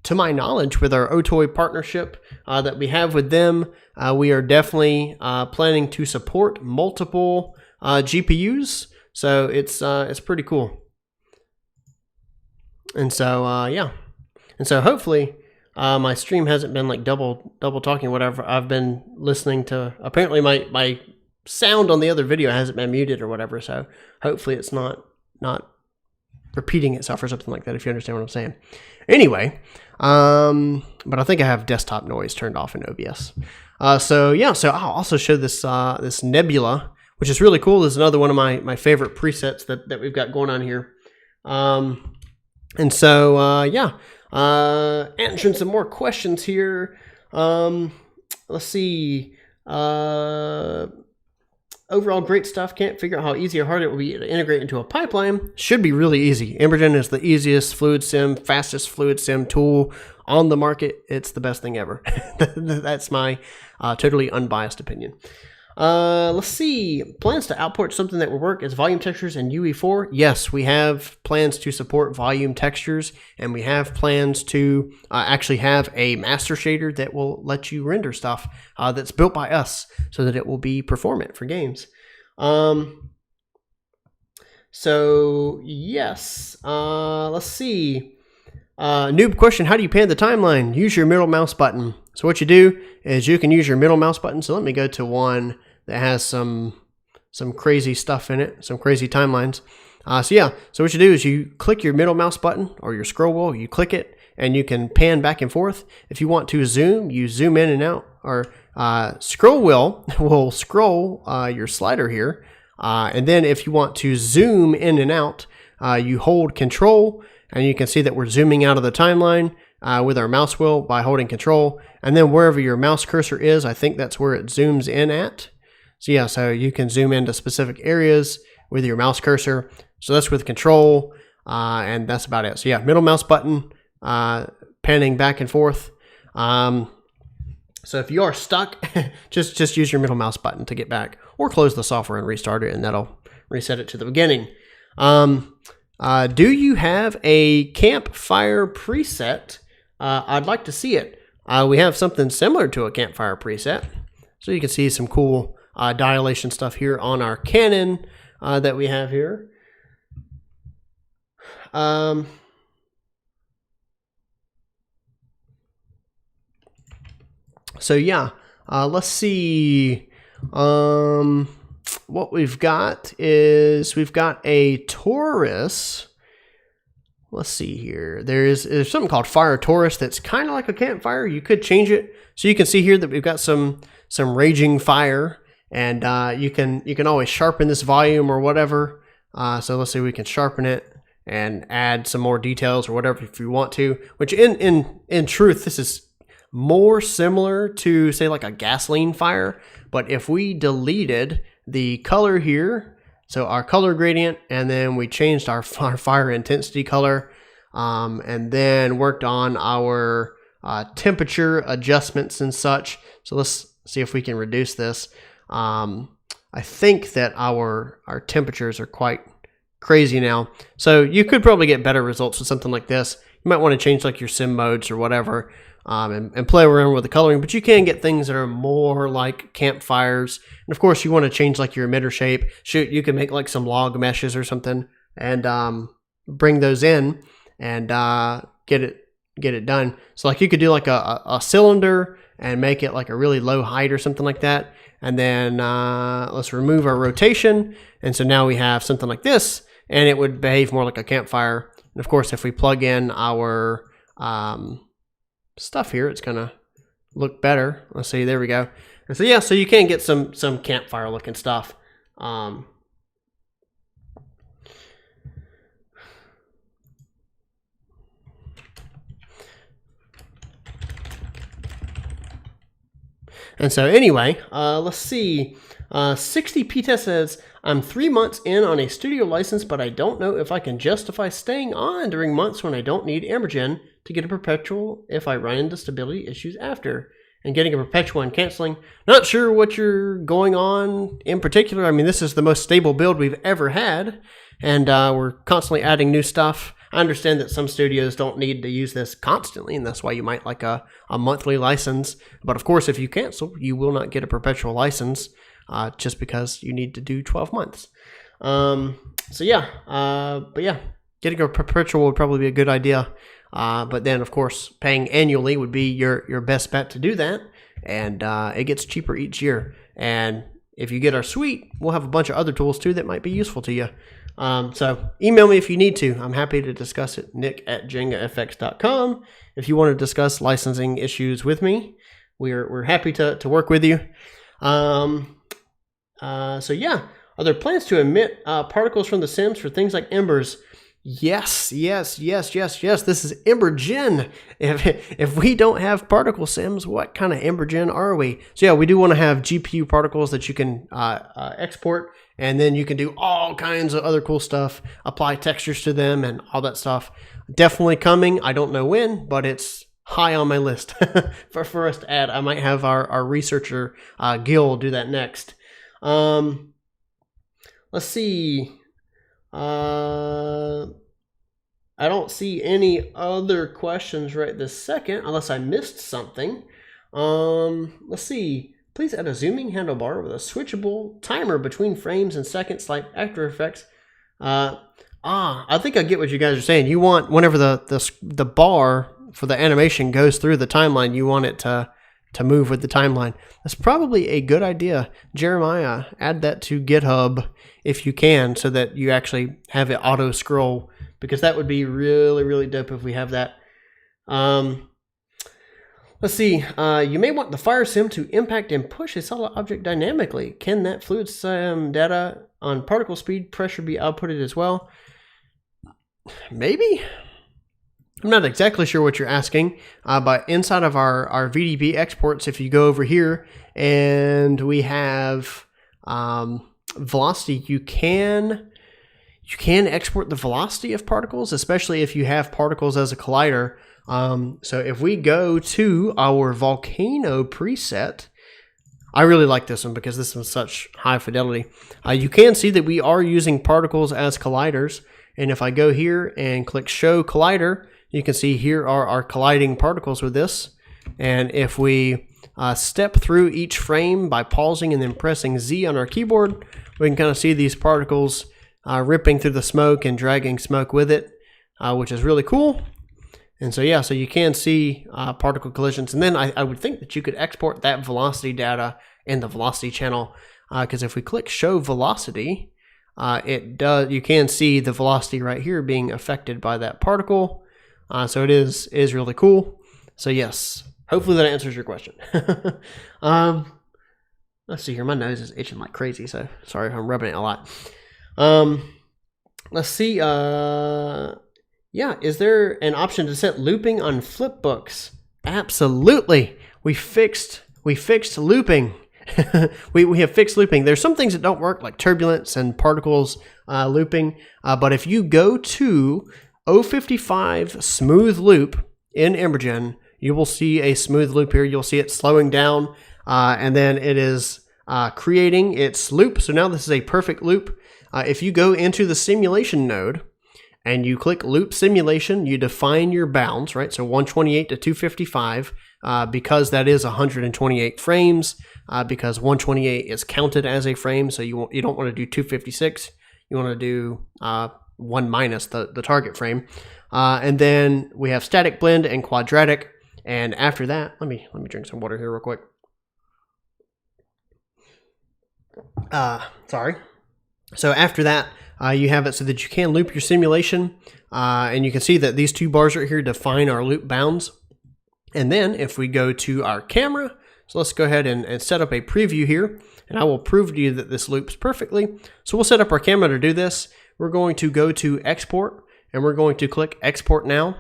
to my knowledge, with our OTOY partnership that we have with them, we are definitely planning to support multiple GPUs. So it's pretty cool. And so yeah, and so hopefully my stream hasn't been like double talking, whatever. I've been listening to, apparently my sound on the other video hasn't been muted or whatever. So hopefully it's not repeating itself or something like that, if you understand what I'm saying. Anyway, but I think I have desktop noise turned off in OBS. So yeah, so I'll also show this this nebula, which is really cool. This is another one of my favorite presets that we've got going on here. And so yeah, answering some more questions here. Let's see. Overall, great stuff. Can't figure out how easy or hard it will be to integrate into a pipeline. Should be really easy. EmberGen is the easiest fluid sim, fastest fluid sim tool on the market. It's the best thing ever. That's my totally unbiased opinion. Let's see. Plans to output something that will work as volume textures in UE4. Yes, we have plans to support volume textures, and we have plans to actually have a master shader that will let you render stuff that's built by us so that it will be performant for games. So yes, let's see. Noob question, how do you pan the timeline? Use your middle mouse button. So what you do is you can use your middle mouse button. So let me go to one that has some crazy stuff in it, some crazy timelines. So yeah, so what you do is you click your middle mouse button or your scroll wheel, you click it, and you can pan back and forth. If you want to zoom, you zoom in and out, or scroll wheel will scroll your slider here. And then if you want to zoom in and out, you hold control, and you can see that we're zooming out of the timeline with our mouse wheel by holding control. And then wherever your mouse cursor is, I think that's where it zooms in at. So yeah, so you can zoom into specific areas with your mouse cursor. So that's with control, and that's about it. So yeah, middle mouse button, panning back and forth. So if you are stuck, just use your middle mouse button to get back, or close the software and restart it, and that'll reset it to the beginning. Do you have a Campfire preset? I'd like to see it. We have something similar to a Campfire preset. So you can see some cool dilation stuff here on our Canon that we have here. So yeah, let's see. What we've got is we've got a Taurus. Let's see here. There's something called Fire Taurus that's kind of like a Campfire. You could change it. So you can see here that we've got some raging fire, and you can always sharpen this volume or whatever. So let's say we can sharpen it and add some more details or whatever if you want to, which in truth, this is more similar to, say, like a gasoline fire. But if we deleted the color here, so our color gradient, and then we changed our fire intensity color, and then worked on our temperature adjustments and such. So let's see if we can reduce this. I think that our temperatures are quite crazy now. So you could probably get better results with something like this. You might want to change like your sim modes or whatever, and play around with the coloring, but you can get things that are more like Campfires. And of course you want to change like your emitter shape. You can make like some log meshes or something, and bring those in and get it done. So like you could do like a cylinder and make it like a really low height or something like that. And then let's remove our rotation. And so now we have something like this, and it would behave more like a Campfire. And of course, if we plug in our stuff here, it's gonna look better. Let's see, there we go. And so yeah, so you can get some Campfire looking stuff. And so anyway, let's see. 60 P-Test says, I'm 3 months in on a studio license, but I don't know if I can justify staying on during months when I don't need EmberGen to get a perpetual if I run into stability issues after. And getting a perpetual and canceling. Not sure what you're going on in particular. I mean, this is the most stable build we've ever had, and we're constantly adding new stuff. I understand that some studios don't need to use this constantly, and that's why you might like a monthly license. But of course, if you cancel, you will not get a perpetual license just because you need to do 12 months. But yeah, getting a perpetual would probably be a good idea. But then, of course, paying annually would be your best bet to do that. And it gets cheaper each year. And if you get our suite, we'll have a bunch of other tools, too, that might be useful to you. So email me if you need to. I'm happy to discuss it. nick@jengafx.com. If you want to discuss licensing issues with me, we're happy to work with you. So, yeah. Are there plans to emit particles from the sims for things like embers? Yes. This is EmberGen. If we don't have particle sims, what kind of EmberGen are we? So yeah, we do want to have GPU particles that you can export, and then you can do all kinds of other cool stuff, apply textures to them and all that stuff. Definitely coming. I don't know when, but it's high on my list for us to add. I might have our researcher Gil do that next. Let's see. I don't see any other questions right this second, unless I missed something. Let's see. Please add a zooming handlebar with a switchable timer between frames and seconds like After Effects. I think I get what you guys are saying. You want, whenever the bar for the animation goes through the timeline, you want it to move with the timeline. That's probably a good idea. Jeremiah, add that to GitHub if you can, so that you actually have it auto scroll, because that would be really, really dope if we have that. Let's see. You may want the fire sim to impact and push a solid object dynamically. Can that fluid sim data on particle speed pressure be outputted as well? Maybe. I'm not exactly sure what you're asking, but inside of our VDB exports, if you go over here and we have velocity, you can export the velocity of particles, especially if you have particles as a collider. So if we go to our volcano preset, I really like this one because this one's such high fidelity. You can see that we are using particles as colliders. And if I go here and click show collider, you can see here are our colliding particles with this. And if we step through each frame by pausing and then pressing Z on our keyboard, we can kind of see these particles ripping through the smoke and dragging smoke with it, which is really cool. And so yeah, so you can see particle collisions. And then I would think that you could export that velocity data in the velocity channel, because if we click show velocity, you can see the velocity right here being affected by that particle. So it is really cool. So yes, hopefully that answers your question. Let's see here. My nose is itching like crazy, so sorry if I'm rubbing it a lot. Let's see. Yeah, is there an option to set looping on flipbooks? Absolutely. We fixed looping. we have fixed looping. There's some things that don't work, like turbulence and particles looping. But if you go to 055 smooth loop in EmberGen, you will see a smooth loop here. You'll see it slowing down, and then it is creating its loop. So now this is a perfect loop. If you go into the simulation node and you click loop simulation, you define your bounds, right? So 128 to 255, because that is 128 frames, because 128 is counted as a frame. So you don't want to do 256. You want to do 1 minus the target frame. And then we have static blend and quadratic. And after that, let me drink some water here real quick. Sorry. So after that, you have it so that you can loop your simulation. And you can see that these two bars right here define our loop bounds. And then if we go to our camera, so let's go ahead and set up a preview here. And I will prove to you that this loops perfectly. So we'll set up our camera to do this. We're going to go to export and we're going to click export now.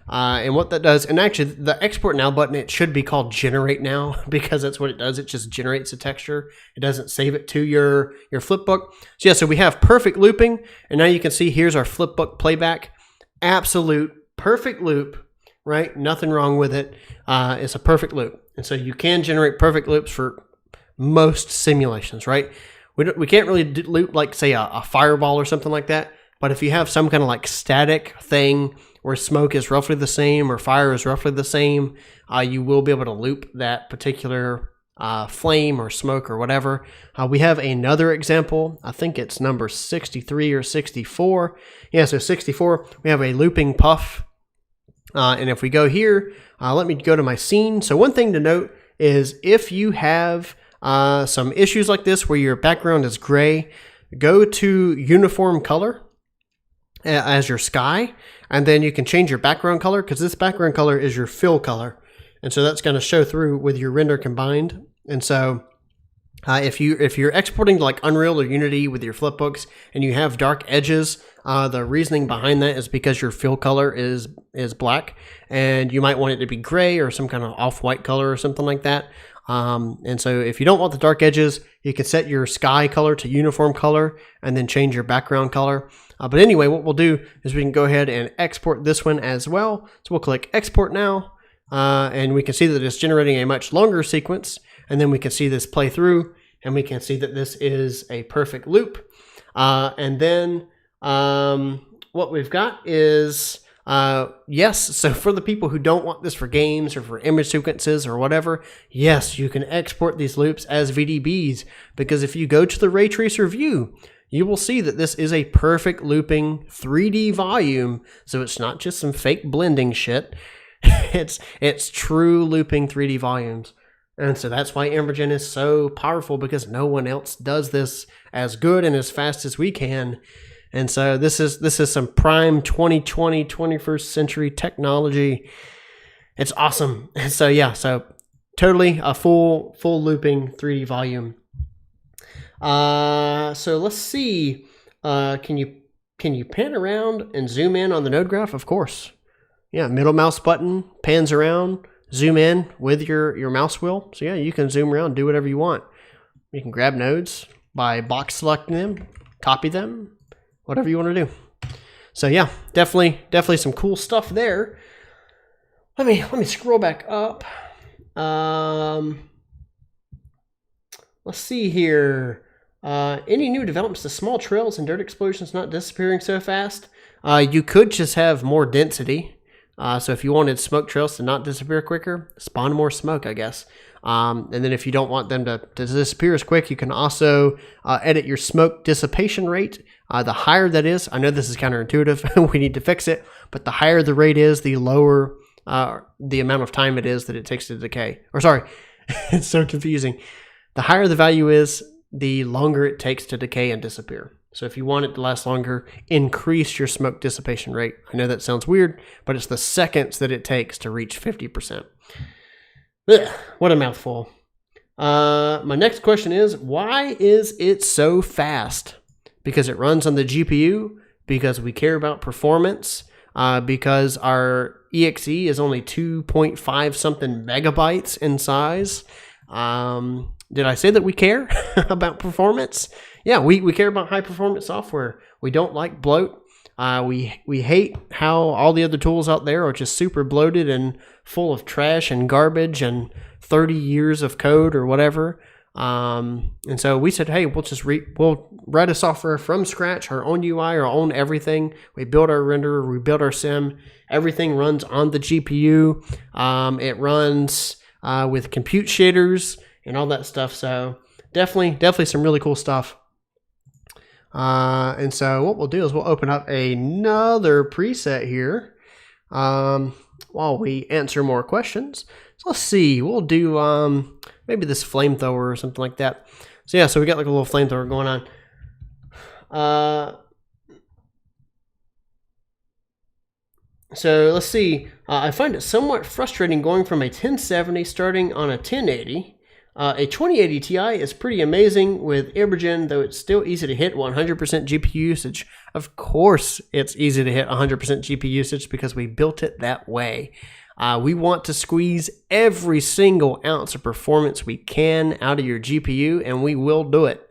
And what that does, and actually the export now button, it should be called generate now because that's what it does. It just generates a texture. It doesn't save it to your flipbook. So yeah, so we have perfect looping, and now you can see here's our flipbook playback. Absolute perfect loop, right? Nothing wrong with it. It's a perfect loop. And so you can generate perfect loops for most simulations, right? We can't really loop like, say, a fireball or something like that. But if you have some kind of like static thing where smoke is roughly the same or fire is roughly the same, you will be able to loop that particular flame or smoke or whatever. We have another example. I think it's number 63 or 64. Yeah, so 64, we have a looping puff. And if we go here, let me go to my scene. So one thing to note is if you have some issues like this where your background is gray, go to uniform color as your sky, and then you can change your background color because this background color is your fill color. And so that's going to show through with your render combined. And so if you're exporting to like Unreal or Unity with your flipbooks and you have dark edges, the reasoning behind that is because your fill color is black, and you might want it to be gray or some kind of off-white color or something like that. And so if you don't want the dark edges, you can set your sky color to uniform color and then change your background color. But anyway, what we'll do is we can go ahead and export this one as well. So we'll click export now, and we can see that it's generating a much longer sequence. And then we can see this play through, and we can see that this is a perfect loop. And then what we've got is, yes, so for the people who don't want this for games or for image sequences or whatever, yes, you can export these loops as VDBs, because if you go to the Ray Tracer view, you will see that this is a perfect looping 3D volume. So it's not just some fake blending shit. It's true looping 3D volumes. And so that's why EmberGen is so powerful, because no one else does this as good and as fast as we can. And so this is some prime 2020, 21st century technology. It's awesome. And so yeah, so totally a full looping 3D volume. So let's see. Can you pan around and zoom in on the node graph? Of course. Yeah, middle mouse button pans around. Zoom in with your mouse wheel. So yeah, you can zoom around, do whatever you want. You can grab nodes by box selecting them, copy them, whatever you want to do. So yeah, definitely some cool stuff there. Let me scroll back up. Let's see here. Any new developments to small trails and dirt explosions not disappearing so fast? You could just have more density. So if you wanted smoke trails to not disappear quicker, spawn more smoke, I guess. And then if you don't want them to disappear as quick, you can also edit your smoke dissipation rate. The higher that is, I know this is counterintuitive, we need to fix it, but the higher the rate is, the lower the amount of time it is that it takes to decay. Or sorry, it's so confusing. The higher the value is, the longer it takes to decay and disappear. So if you want it to last longer, increase your smoke dissipation rate. I know that sounds weird, but it's the seconds that it takes to reach 50%. Ugh, what a mouthful. My next question is, why is it so fast? Because it runs on the GPU, because we care about performance, because our EXE is only 2.5 something megabytes in size. Did I say that we care about performance? Yeah, we care about high performance software. We don't like bloat. We hate how all the other tools out there are just super bloated and full of trash and garbage and 30 years of code or whatever. And so we said, hey, we'll write a software from scratch, our own UI, our own everything. We build our renderer, we build our sim. Everything runs on the GPU. It runs with compute shaders and all that stuff. So definitely some really cool stuff. And so what we'll do is we'll open up another preset here while we answer more questions. So let's see, we'll do maybe this flamethrower or something like that. So yeah, so we got like a little flamethrower going on. So let's see, I find it somewhat frustrating going from a 1070 starting on a 1080. A 2080 Ti is pretty amazing with EmberGen, though it's still easy to hit 100% GPU usage. Of course, it's easy to hit 100% GPU usage because we built it that way. We want to squeeze every single ounce of performance we can out of your GPU, and we will do it.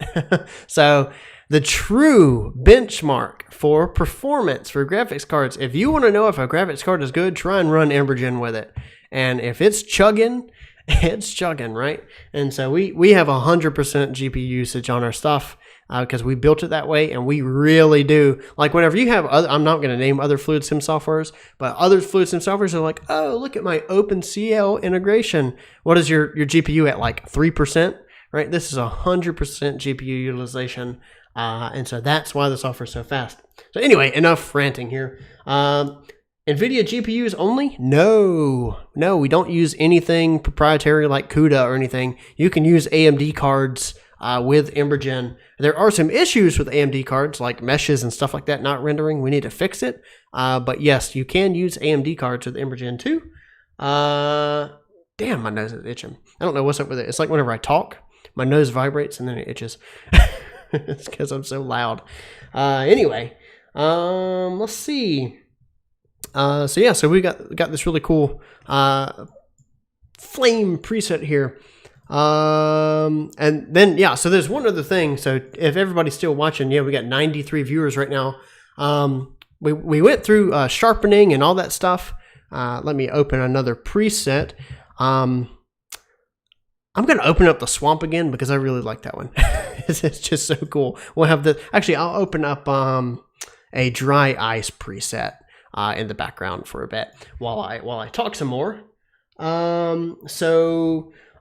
So the true benchmark for performance for graphics cards, if you want to know if a graphics card is good, try and run EmberGen with it. And if it's chugging, it's chugging, right? And so we have 100% GPU usage on our stuff because we built it that way, and we really do. Like whenever you have other, I'm not going to name other fluid sim softwares, but other fluid sim softwares are like, oh, look at my OpenCL integration. What is your GPU at, like 3%, right? This is 100% GPU utilization, and so that's why the software is so fast. So anyway, enough ranting here. NVIDIA GPUs only? No, we don't use anything proprietary like CUDA or anything. You can use AMD cards with EmberGen. There are some issues with AMD cards like meshes and stuff like that not rendering. We need to fix it. But yes, you can use AMD cards with EmberGen too. Damn, my nose is itching. I don't know what's up with it. It's like whenever I talk, my nose vibrates and then it itches. It's because I'm so loud. Anyway, let's see. So we got this really cool flame preset here. And then, yeah, so there's one other thing. So if everybody's still watching, yeah, we got 93 viewers right now. We went through sharpening and all that stuff. Let me open another preset. I'm going to open up the swamp again because I really like that one. It's just so cool. We'll have actually, I'll open up a dry ice preset in the background for a bit while I talk some more.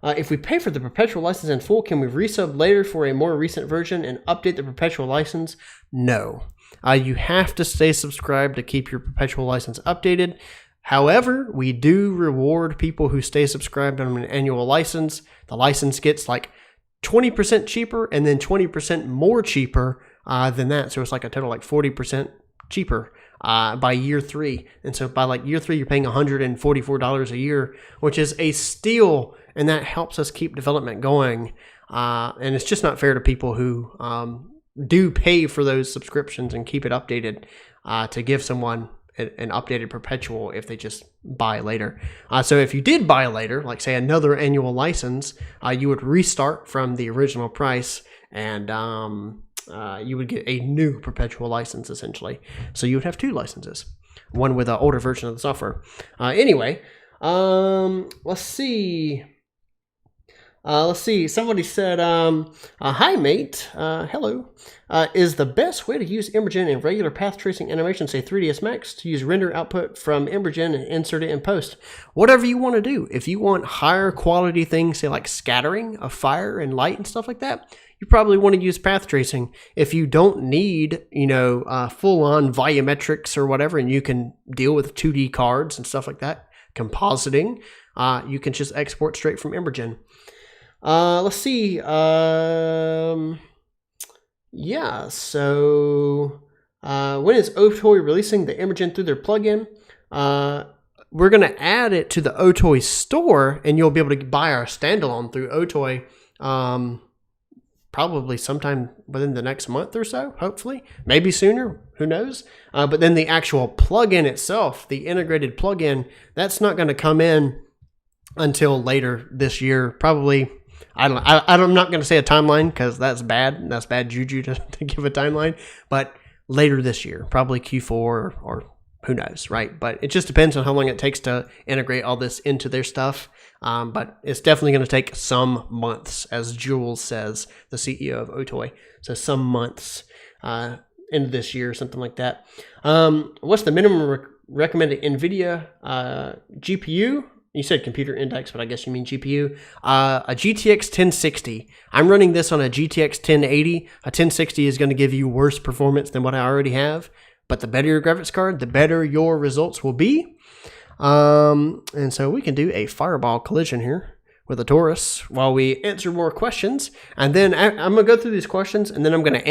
If we pay for the perpetual license in full, can we resub later for a more recent version and update the perpetual license? No. You have to stay subscribed to keep your perpetual license updated. However, we do reward people who stay subscribed on an annual license. The license gets like 20% cheaper and then 20% more cheaper than that. So it's like a total like 40% cheaper by year 3. And so by like year 3, you're paying $144 a year, which is a steal. And that helps us keep development going. And it's just not fair to people who do pay for those subscriptions and keep it updated to give someone an updated perpetual if they just buy later. So if you did buy later, like say another annual license, you would restart from the original price and you would get a new perpetual license essentially. So you would have 2 licenses, one with an older version of the software. Anyway, let's see. Somebody said, hi mate, hello. Is the best way to use EmberGen in regular path tracing animation, say 3ds Max, to use render output from EmberGen and insert it in post? Whatever you want to do. If you want higher quality things, say like scattering of fire and light and stuff like that, you probably want to use path tracing. If you don't need, full-on volumetrics or whatever, and you can deal with 2D cards and stuff like that, compositing, you can just export straight from EmberGen. Let's see. Yeah, so when is OTOY releasing the EmberGen through their plugin? We're going to add it to the OTOY store, and you'll be able to buy our standalone through OTOY probably sometime within the next month or so, hopefully. Maybe sooner, who knows? But then the actual plugin itself, the integrated plugin, that's not going to come in until later this year, probably. I'm not going to say a timeline because that's bad. That's bad juju to give a timeline. But later this year, probably Q4 or who knows, right? But it just depends on how long it takes to integrate all this into their stuff. But it's definitely going to take some months, as Jules says, the CEO of OTOY. So some months into this year, something like that. What's the minimum recommended NVIDIA GPU? You said computer index, but I guess you mean GPU. A GTX 1060. I'm running this on a GTX 1080. A 1060 is going to give you worse performance than what I already have. But the better your graphics card, the better your results will be. And so we can do a fireball collision here with a Taurus while we answer more questions. And then I'm going to go through these questions, and then I'm going to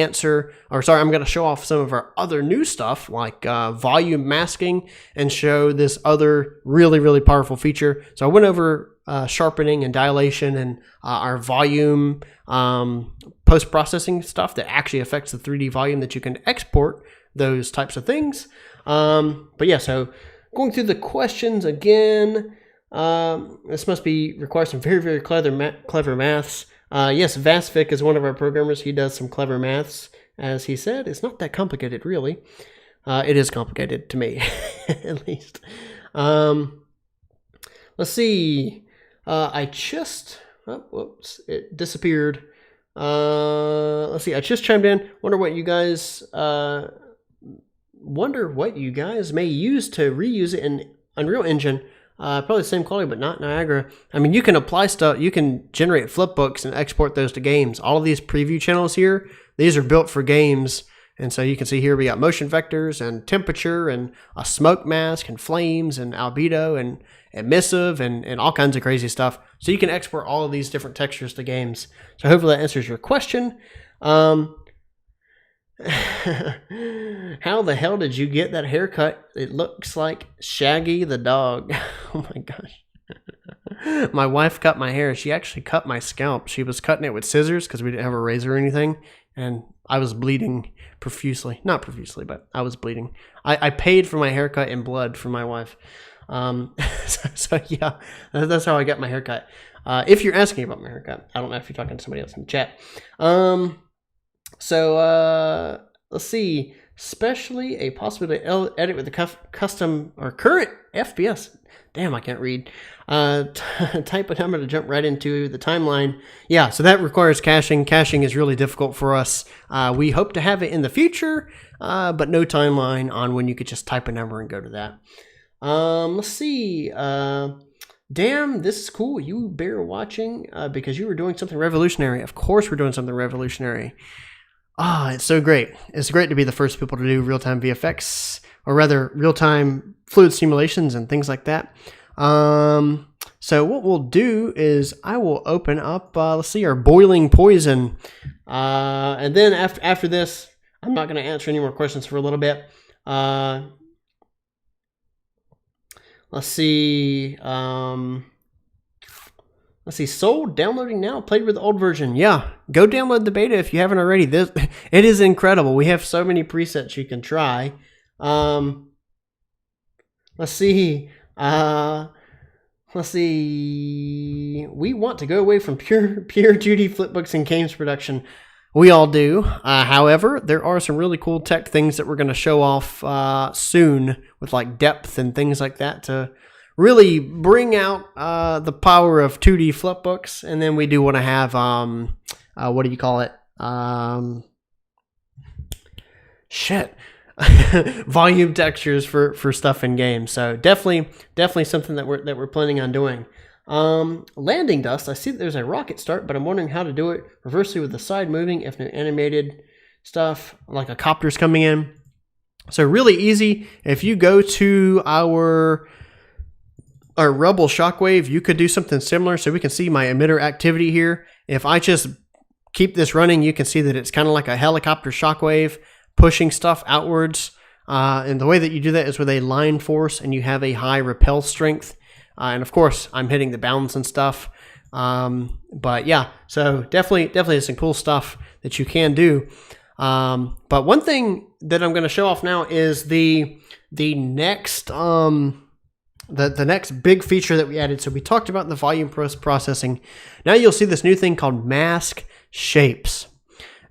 I'm going to show off some of our other new stuff like volume masking and show this other really, really powerful feature. So I went over sharpening and dilation and our volume post-processing stuff that actually affects the 3D volume that you can export those types of things. But yeah, so going through the questions again, this must require some very, very clever maths. Yes, Vasvik is one of our programmers. He does some clever maths, as he said. It's not that complicated, really. It is complicated to me, at least. Let's see. Whoops, it disappeared. Let's see. I just chimed in. Wonder what you guys may use to reuse it in Unreal Engine. Probably the same quality, but not Niagara. I mean, you can apply stuff. You can generate flipbooks and export those to games. All of these preview channels here, these are built for games. And so you can see here we got motion vectors and temperature and a smoke mask and flames and albedo and emissive and all kinds of crazy stuff. So you can export all of these different textures to games. So hopefully that answers your question. How the hell did you get that haircut? It looks like Shaggy the dog. Oh my gosh. My wife cut my hair. She actually cut my scalp. She was cutting it with scissors because we didn't have a razor or anything. And I was bleeding profusely. Not profusely, but I was bleeding. I paid for my haircut in blood for my wife. So yeah, that's how I got my haircut. If you're asking about my haircut, I don't know if you're talking to somebody else in the chat. So let's see. Especially a possibility to edit with the custom or current FPS. Damn, I can't read. Type a number to jump right into the timeline. Yeah, so that requires caching. Caching is really difficult for us. We hope to have it in the future, but no timeline on when you could just type a number and go to that. Let's see. Damn, this is cool. You bear watching because you were doing something revolutionary. Of course we're doing something revolutionary. It's so great. It's great to be the first people to do real-time VFX, or rather real-time fluid simulations and things like that. So what we'll do is I will open up, let's see, our boiling poison. And then after this, I'm not going to answer any more questions for a little bit. Let's see. Let's see. Sold, downloading now. Played with the old version. Yeah, go download the beta if you haven't already. It is incredible. We have so many presets you can try. Let's see. Let's see. We want to go away from pure 2D flipbooks and games production. We all do. However, there are some really cool tech things that we're going to show off soon with like depth and things like that to really bring out the power of 2D flipbooks. And then we do want to have, what do you call it? Volume textures for stuff in games. So definitely something that we're planning on doing. Landing dust. I see that there's a rocket start, but I'm wondering how to do it reversely with the side moving if no animated stuff like a copter's coming in. So really easy. If you go to our Rebel Shockwave, you could do something similar. So we can see my emitter activity here. If I just keep this running, you can see that it's kind of like a helicopter shockwave pushing stuff outwards. And the way that you do that is with a line force, and you have a high repel strength. And of course, I'm hitting the bounds and stuff. But yeah, so definitely some cool stuff that you can do. But one thing that I'm going to show off now is the next the next big feature that we added. So we talked about the volume processing. Now you'll see this new thing called mask shapes.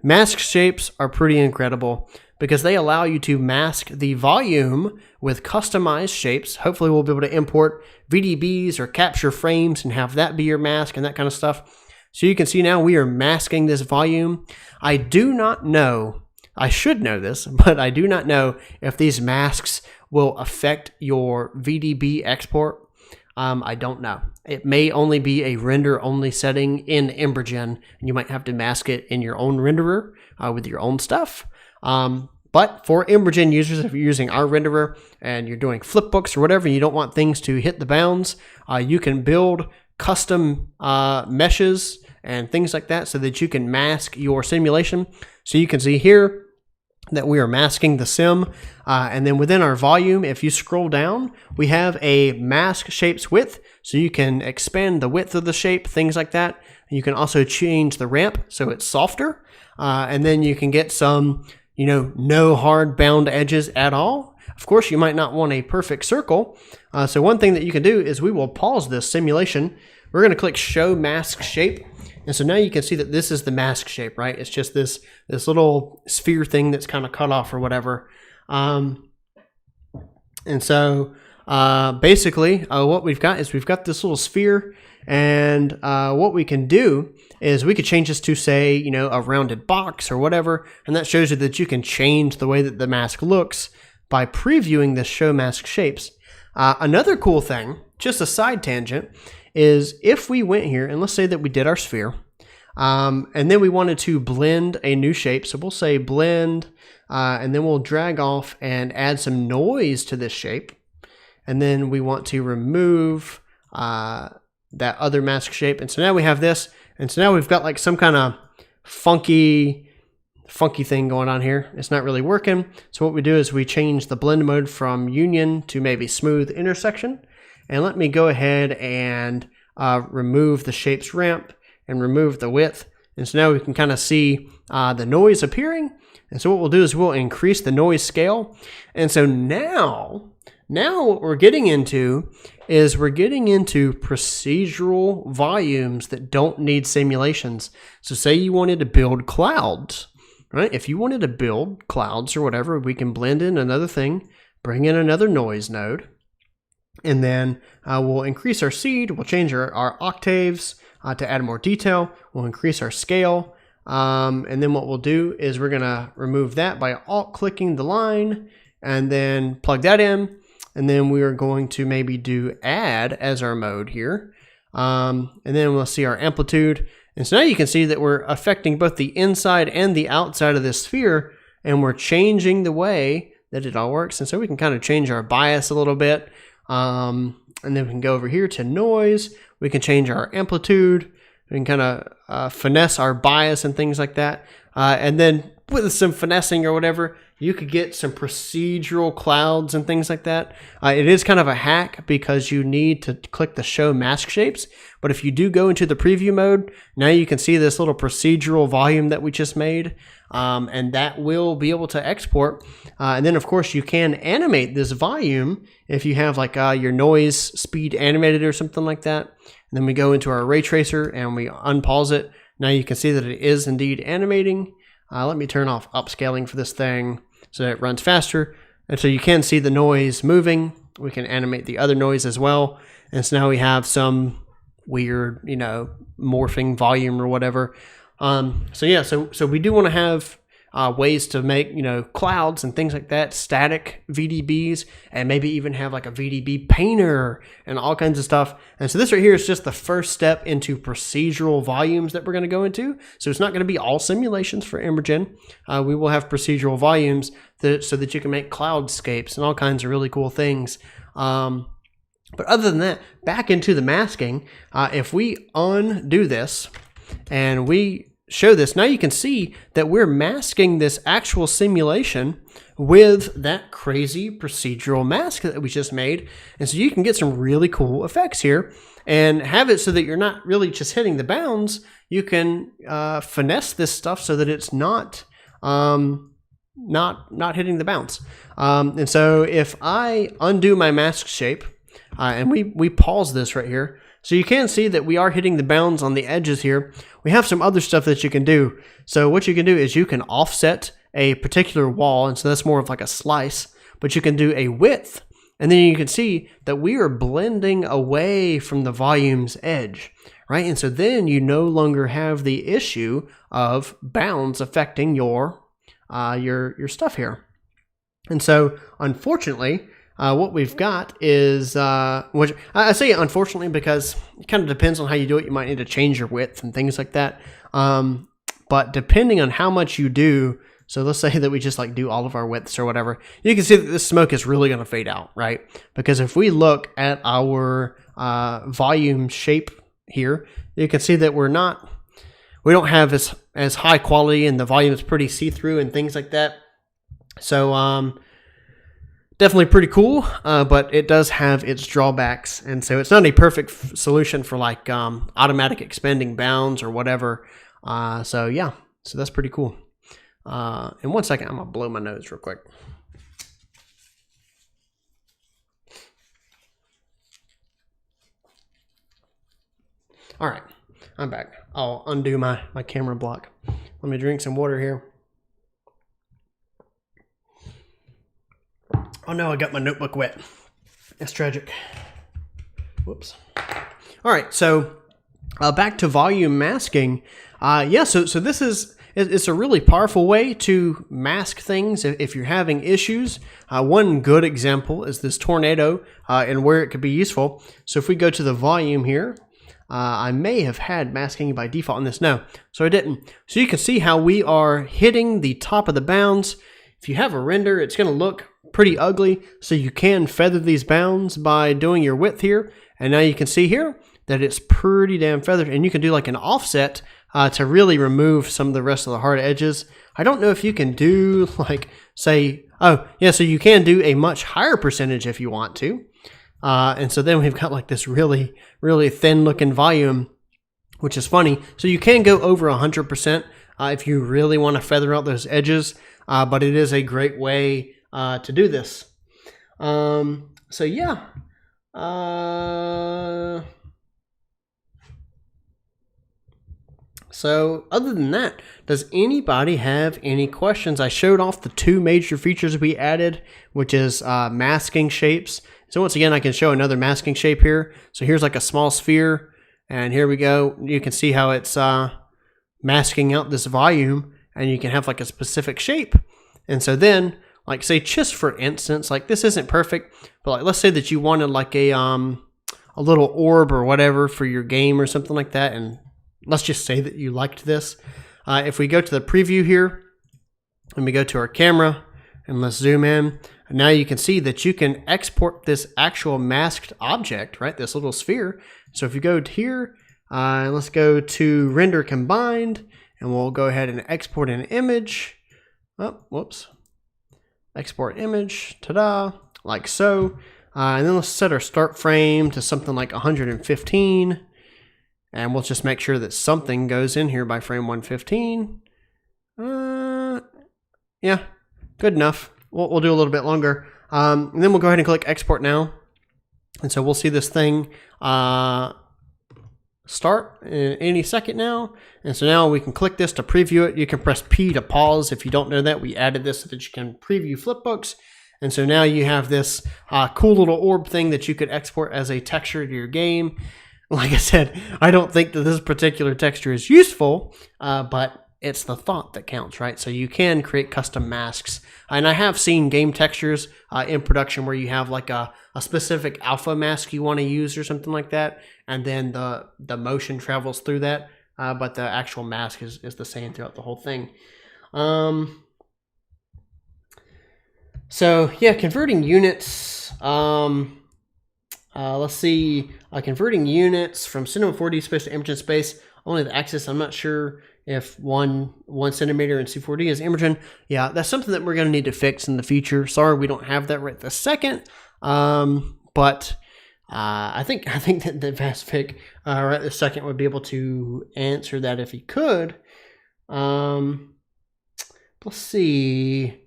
Mask shapes are pretty incredible because they allow you to mask the volume with customized shapes. Hopefully we'll be able to import VDBs or capture frames and have that be your mask and that kind of stuff. So you can see now we are masking this volume. I do not know, I should know this, but I do not know if these masks will affect your VDB export. I don't know. It may only be a render-only setting in EmberGen, and you might have to mask it in your own renderer with your own stuff. But for EmberGen users, if you're using our renderer and you're doing flipbooks or whatever, and you don't want things to hit the bounds, you can build custom meshes and things like that so that you can mask your simulation. So you can see here, that we are masking the sim. And then within our volume, if you scroll down, we have a mask shapes width. So you can expand the width of the shape, things like that. You can also change the ramp so it's softer. And then you can get some, no hard bound edges at all. Of course, you might not want a perfect circle. So one thing that you can do is we will pause this simulation. We're going to click Show Mask Shape. And so now you can see that this is the mask shape, right? It's just this little sphere thing that's kind of cut off or whatever. And so basically what we've got is we've got this little sphere. And what we can do is we could change this to, say, a rounded box or whatever. And that shows you that you can change the way that the mask looks by previewing this Show Mask Shapes. Another cool thing, just a side tangent, is if we went here and let's say that we did our sphere, and then we wanted to blend a new shape. So we'll say blend, and then we'll drag off and add some noise to this shape. And then we want to remove that other mask shape. And so now we have this. And so now we've got like some kind of funky thing going on here. It's not really working. So what we do is we change the blend mode from union to maybe smooth intersection. And let me go ahead and remove the shape's ramp and remove the width. And so now we can kind of see the noise appearing. And so what we'll do is we'll increase the noise scale. And so now what we're getting into is we're getting into procedural volumes that don't need simulations. So say you wanted to build clouds, right? If you wanted to build clouds or whatever, we can blend in another thing, bring in another noise node. And then we'll increase our seed. We'll change our octaves to add more detail. We'll increase our scale. And then what we'll do is we're going to remove that by alt-clicking the line and then plug that in. And then we are going to maybe do add as our mode here. And then we'll see our amplitude. And so now you can see that we're affecting both the inside and the outside of this sphere. And we're changing the way that it all works. And so we can kind of change our bias a little bit. And then we can go over here to noise. We can change our amplitude. We can kind of finesse our bias and things like that. And then with some finessing or whatever, you could get some procedural clouds and things like that. It is kind of a hack because you need to click the Show Mask Shapes. But if you do go into the preview mode, now you can see this little procedural volume that we just made. And that will be able to export. And then, of course, you can animate this volume if you have like your noise speed animated or something like that. And then we go into our ray tracer and we unpause it. Now you can see that it is indeed animating. Let me turn off upscaling for this thing so that it runs faster. And so you can see the noise moving. We can animate the other noise as well. And so now we have some weird, morphing volume or whatever. So yeah, so we do want to have ways to make, clouds and things like that, static VDBs, and maybe even have like a VDB painter and all kinds of stuff. And so this right here is just the first step into procedural volumes that we're going to go into. So it's not going to be all simulations for EmberGen. We will have procedural volumes so that you can make cloudscapes and all kinds of really cool things. But other than that, back into the masking, if we undo this and we show this, now you can see that we're masking this actual simulation with that crazy procedural mask that we just made. And so you can get some really cool effects here and have it so that you're not really just hitting the bounds. You can finesse this stuff so that it's not hitting the bounds. And so if I undo my mask shape, and we pause this right here, so you can see that we are hitting the bounds on the edges here. We have some other stuff that you can do. So what you can do is you can offset a particular wall, and so that's more of like a slice, but you can do a width, and then you can see that we are blending away from the volume's edge, right? And so then you no longer have the issue of bounds affecting your stuff here. And so unfortunately, what we've got is, which I say unfortunately because it kind of depends on how you do it. You might need to change your width and things like that. But depending on how much you do, so let's say that we just like do all of our widths or whatever, you can see that this smoke is really going to fade out, right? Because if we look at our volume shape here, you can see that we don't have as high quality and the volume is pretty see-through and things like that. So definitely pretty cool, but it does have its drawbacks, and so it's not a perfect solution for like automatic expanding bounds or whatever. So yeah, so that's pretty cool. In 1 second, I'm gonna blow my nose real quick. All right, I'm back. I'll undo my camera block. Let me drink some water here. Oh no, I got my notebook wet. That's tragic. Whoops. All right, so back to volume masking. Yeah, so this is, it's a really powerful way to mask things if you're having issues. One good example is this tornado and where it could be useful. So if we go to the volume here, I may have had masking by default on this. No, so I didn't. So you can see how we are hitting the top of the bounds. If you have a render, it's going to look pretty ugly. So you can feather these bounds by doing your width here. And now you can see here that it's pretty damn feathered. And you can do like an offset to really remove some of the rest of the hard edges. I don't know if you can do like, say, oh yeah, so you can do a much higher percentage if you want to. And so then we've got like this really, really thin looking volume, which is funny. So you can go over 100% if you really want to feather out those edges, but it is a great way to do this. So yeah. So other than that, does anybody have any questions? I showed off the two major features we added, which is masking shapes. So once again, I can show another masking shape here. So here's like a small sphere, and here we go. You can see how it's masking out this volume, and you can have like a specific shape. And so then, like say just for instance, like this isn't perfect, but like let's say that you wanted like a little orb or whatever for your game or something like that, and let's just say that you liked this. If we go to the preview here, and we go to our camera, and let's zoom in, and now you can see that you can export this actual masked object, right? This little sphere. So if you go here, let's go to render combined, and we'll go ahead and export an image. Oh, whoops. Export image, ta-da, like so. And then let's set our start frame to something like 115. And we'll just make sure that something goes in here by frame 115. Yeah, good enough. We'll do a little bit longer. And then we'll go ahead and click export now. And so we'll see this thing start in any second now. And so now we can click this to preview it. You can press P to pause. If you don't know that, we added this so that you can preview flipbooks. And so now you have this cool little orb thing that you could export as a texture to your game. Like I said, I don't think that this particular texture is useful, but it's the thought that counts, right? So you can create custom masks. And I have seen game textures in production where you have like a specific alpha mask you want to use or something like that, and then the motion travels through that, but the actual mask is the same throughout the whole thing. So yeah, converting units. Let's see, converting units from Cinema 4D space to EmberGen space, only the axis. I'm not sure if 1 centimeter in C4D is EmberGen. Yeah, that's something that we're going to need to fix in the future. Sorry, we don't have that right this second. But I think that the VastFic right this second would be able to answer that if he could. Let's see.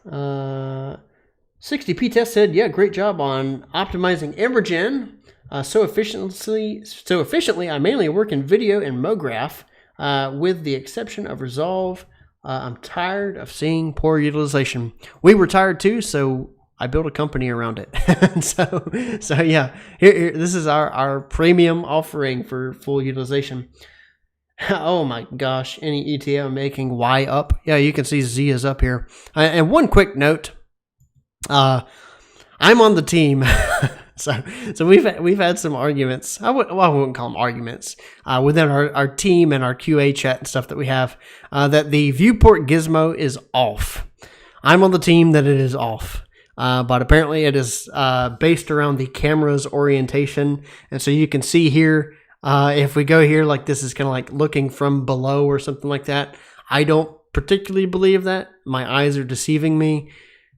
60p Test said, yeah, great job on optimizing EmberGen so efficiently. I mainly work in video and MoGraph with the exception of Resolve. I'm tired of seeing poor utilization. We were tired too, so I built a company around it. so yeah, here, this is our premium offering for full utilization. Oh my gosh, any ETA I'm making Y up. Yeah, you can see Z is up here. And one quick note. I'm on the team, so we've had some arguments. I wouldn't call them arguments within our team and our QA chat and stuff that we have. That the viewport gizmo is off. I'm on the team that it is off, but apparently it is based around the camera's orientation, and so you can see here. If we go here, like this is kind of like looking from below or something like that. I don't particularly believe that. My eyes are deceiving me.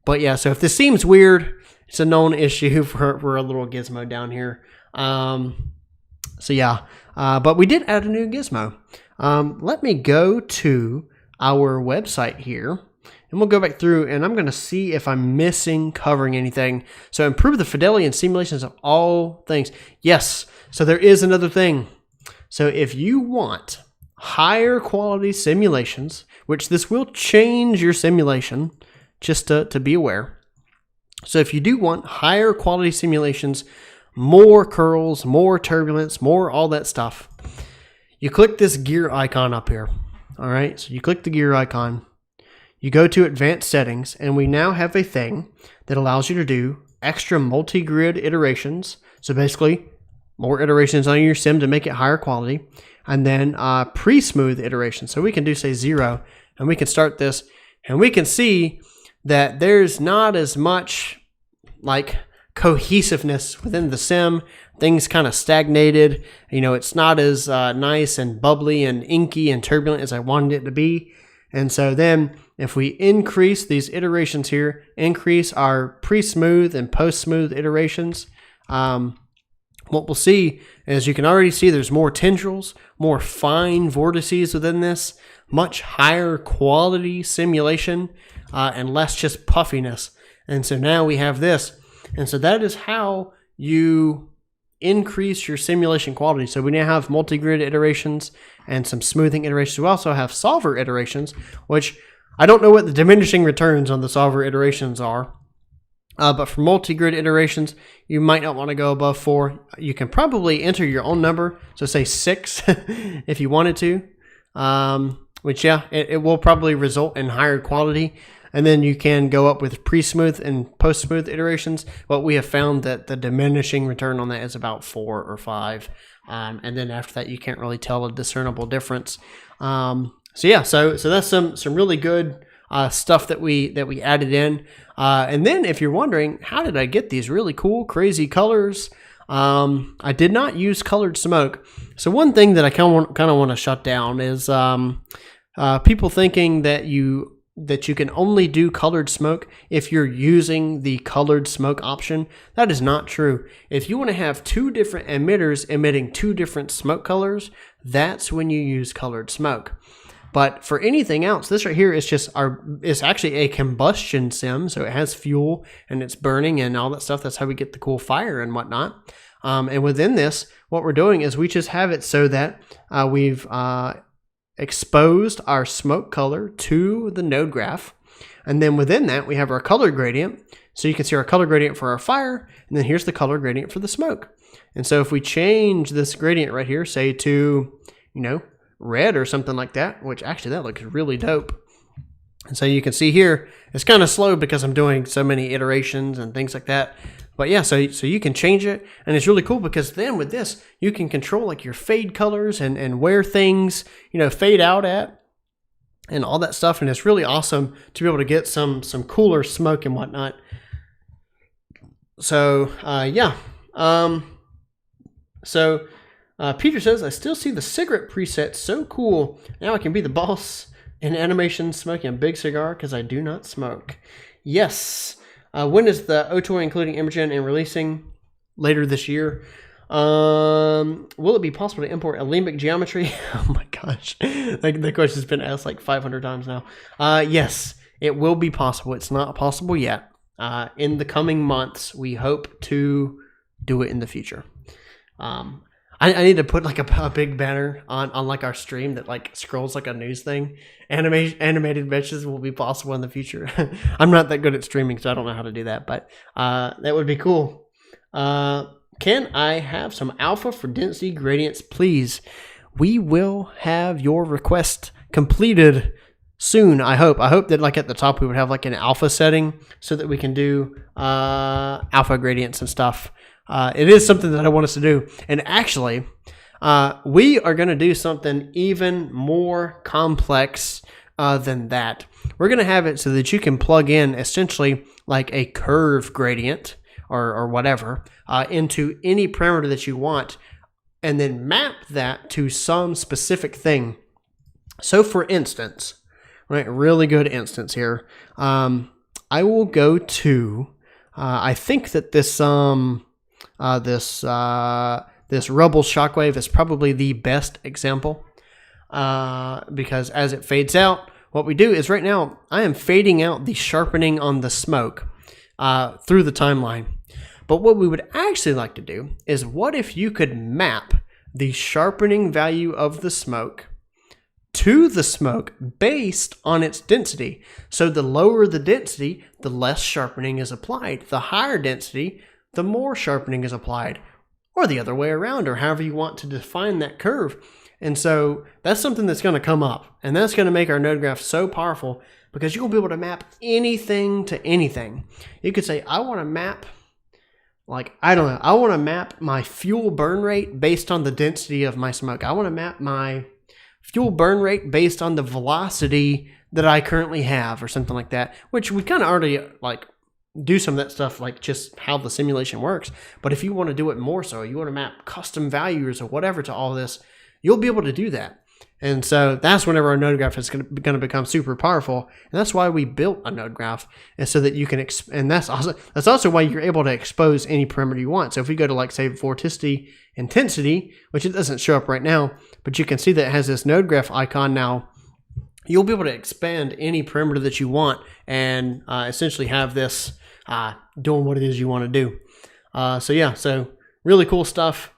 But yeah, so if this seems weird, it's a known issue for a little gizmo down here. So yeah, but we did add a new gizmo. Let me go to our website here, and we'll go back through, and I'm going to see if I'm covering anything. So improve the fidelity and simulations of all things. Yes, so there is another thing. So if you want higher quality simulations, which this will change your simulation, just to be aware. So if you do want higher quality simulations, more curls, more turbulence, more all that stuff, you click this gear icon up here. All right, so you click the gear icon, you go to advanced settings, and we now have a thing that allows you to do extra multi-grid iterations. So basically, more iterations on your sim to make it higher quality, and then pre-smooth iterations. So we can do, say, 0, and we can start this, and we can see that there's not as much like cohesiveness within the sim. Things kind of stagnated. You know, it's not as nice and bubbly and inky and turbulent as I wanted it to be. And so then if we increase these iterations here, increase our pre-smooth and post-smooth iterations, what we'll see is you can already see there's more tendrils, more fine vortices within this, much higher quality simulation, and less just puffiness. And so now we have this. And so that is how you increase your simulation quality. So we now have multi-grid iterations and some smoothing iterations. We also have solver iterations, which I don't know what the diminishing returns on the solver iterations are. But for multi-grid iterations, you might not want to go above 4. You can probably enter your own number. So say 6 if you wanted to. Which, yeah, it will probably result in higher quality. And then you can go up with pre-smooth and post-smooth iterations. But we have found that the diminishing return on that is about 4 or 5. And then after that, you can't really tell a discernible difference. So yeah, so that's some really good stuff that we added in. And then if you're wondering, how did I get these really cool, crazy colors? I did not use colored smoke. So one thing that I kind of want to shut down is people thinking that you can only do colored smoke if you're using the colored smoke option. That is not true. If you want to have 2 different emitters emitting 2 different smoke colors, that's when you use colored smoke. But for anything else, this right here is it's actually a combustion sim. So it has fuel and it's burning and all that stuff. That's how we get the cool fire and whatnot. And within this, what we're doing is we just have it so that we've exposed our smoke color to the node graph. And then within that, we have our color gradient. So you can see our color gradient for our fire. And then here's the color gradient for the smoke. And so if we change this gradient right here, say to, red or something like that, which actually that looks really dope. And so you can see here, it's kind of slow because I'm doing so many iterations and things like that. But yeah, so you can change it, and it's really cool because then with this, you can control like your fade colors and where things, fade out at and all that stuff. And it's really awesome to be able to get some cooler smoke and whatnot. So yeah. Peter says, I still see the cigarette preset so cool. Now I can be the boss in animation smoking a big cigar because I do not smoke. Yes. When is the OTOY including EmberGen and releasing? Later this year. Will it be possible to import alembic geometry? Oh my gosh. The question's been asked like 500 times now. Yes, it will be possible. It's not possible yet. In the coming months, we hope to do it in the future. I need to put like a big banner on like our stream that like scrolls like a news thing. Animated meshes will be possible in the future. I'm not that good at streaming, so I don't know how to do that, but that would be cool. Can I have some alpha for density gradients, please? We will have your request completed soon, I hope. I hope that like at the top we would have like an alpha setting so that we can do alpha gradients and stuff. It is something that I want us to do. And actually, we are going to do something even more complex than that. We're going to have it so that you can plug in essentially like a curve gradient or whatever into any parameter that you want and then map that to some specific thing. So for instance, right? Really good instance here. I will go to, I think that this Rebel Shockwave is probably the best example, because as it fades out, what we do is right now I am fading out the sharpening on the smoke through the timeline. But what we would actually like to do is, what if you could map the sharpening value of the smoke to the smoke based on its density? So the lower the density, the less sharpening is applied. The higher density, the more sharpening is applied. Or the other way around, or however you want to define that curve. And so that's something that's going to come up. And that's going to make our node graph so powerful, because you'll be able to map anything to anything. You could say, I want to map, I want to map my fuel burn rate based on the density of my smoke. I want to map my fuel burn rate based on the velocity that I currently have, or something like that, which we kind of already do some of that stuff, just how the simulation works. But if you want to do it more so, you want to map custom values or whatever to all this, you'll be able to do that. And so that's whenever our node graph is going to become super powerful. And that's why we built a node graph, and so that you can, and that's also why you're able to expose any parameter you want. So if we go to say vorticity intensity, which it doesn't show up right now, but you can see that it has this node graph icon now, you'll be able to expand any parameter that you want, and essentially have this doing what it is you want to do. So really cool stuff.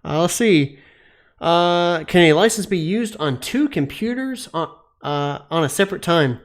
Let's see. Can a license be used on two computers on a separate time?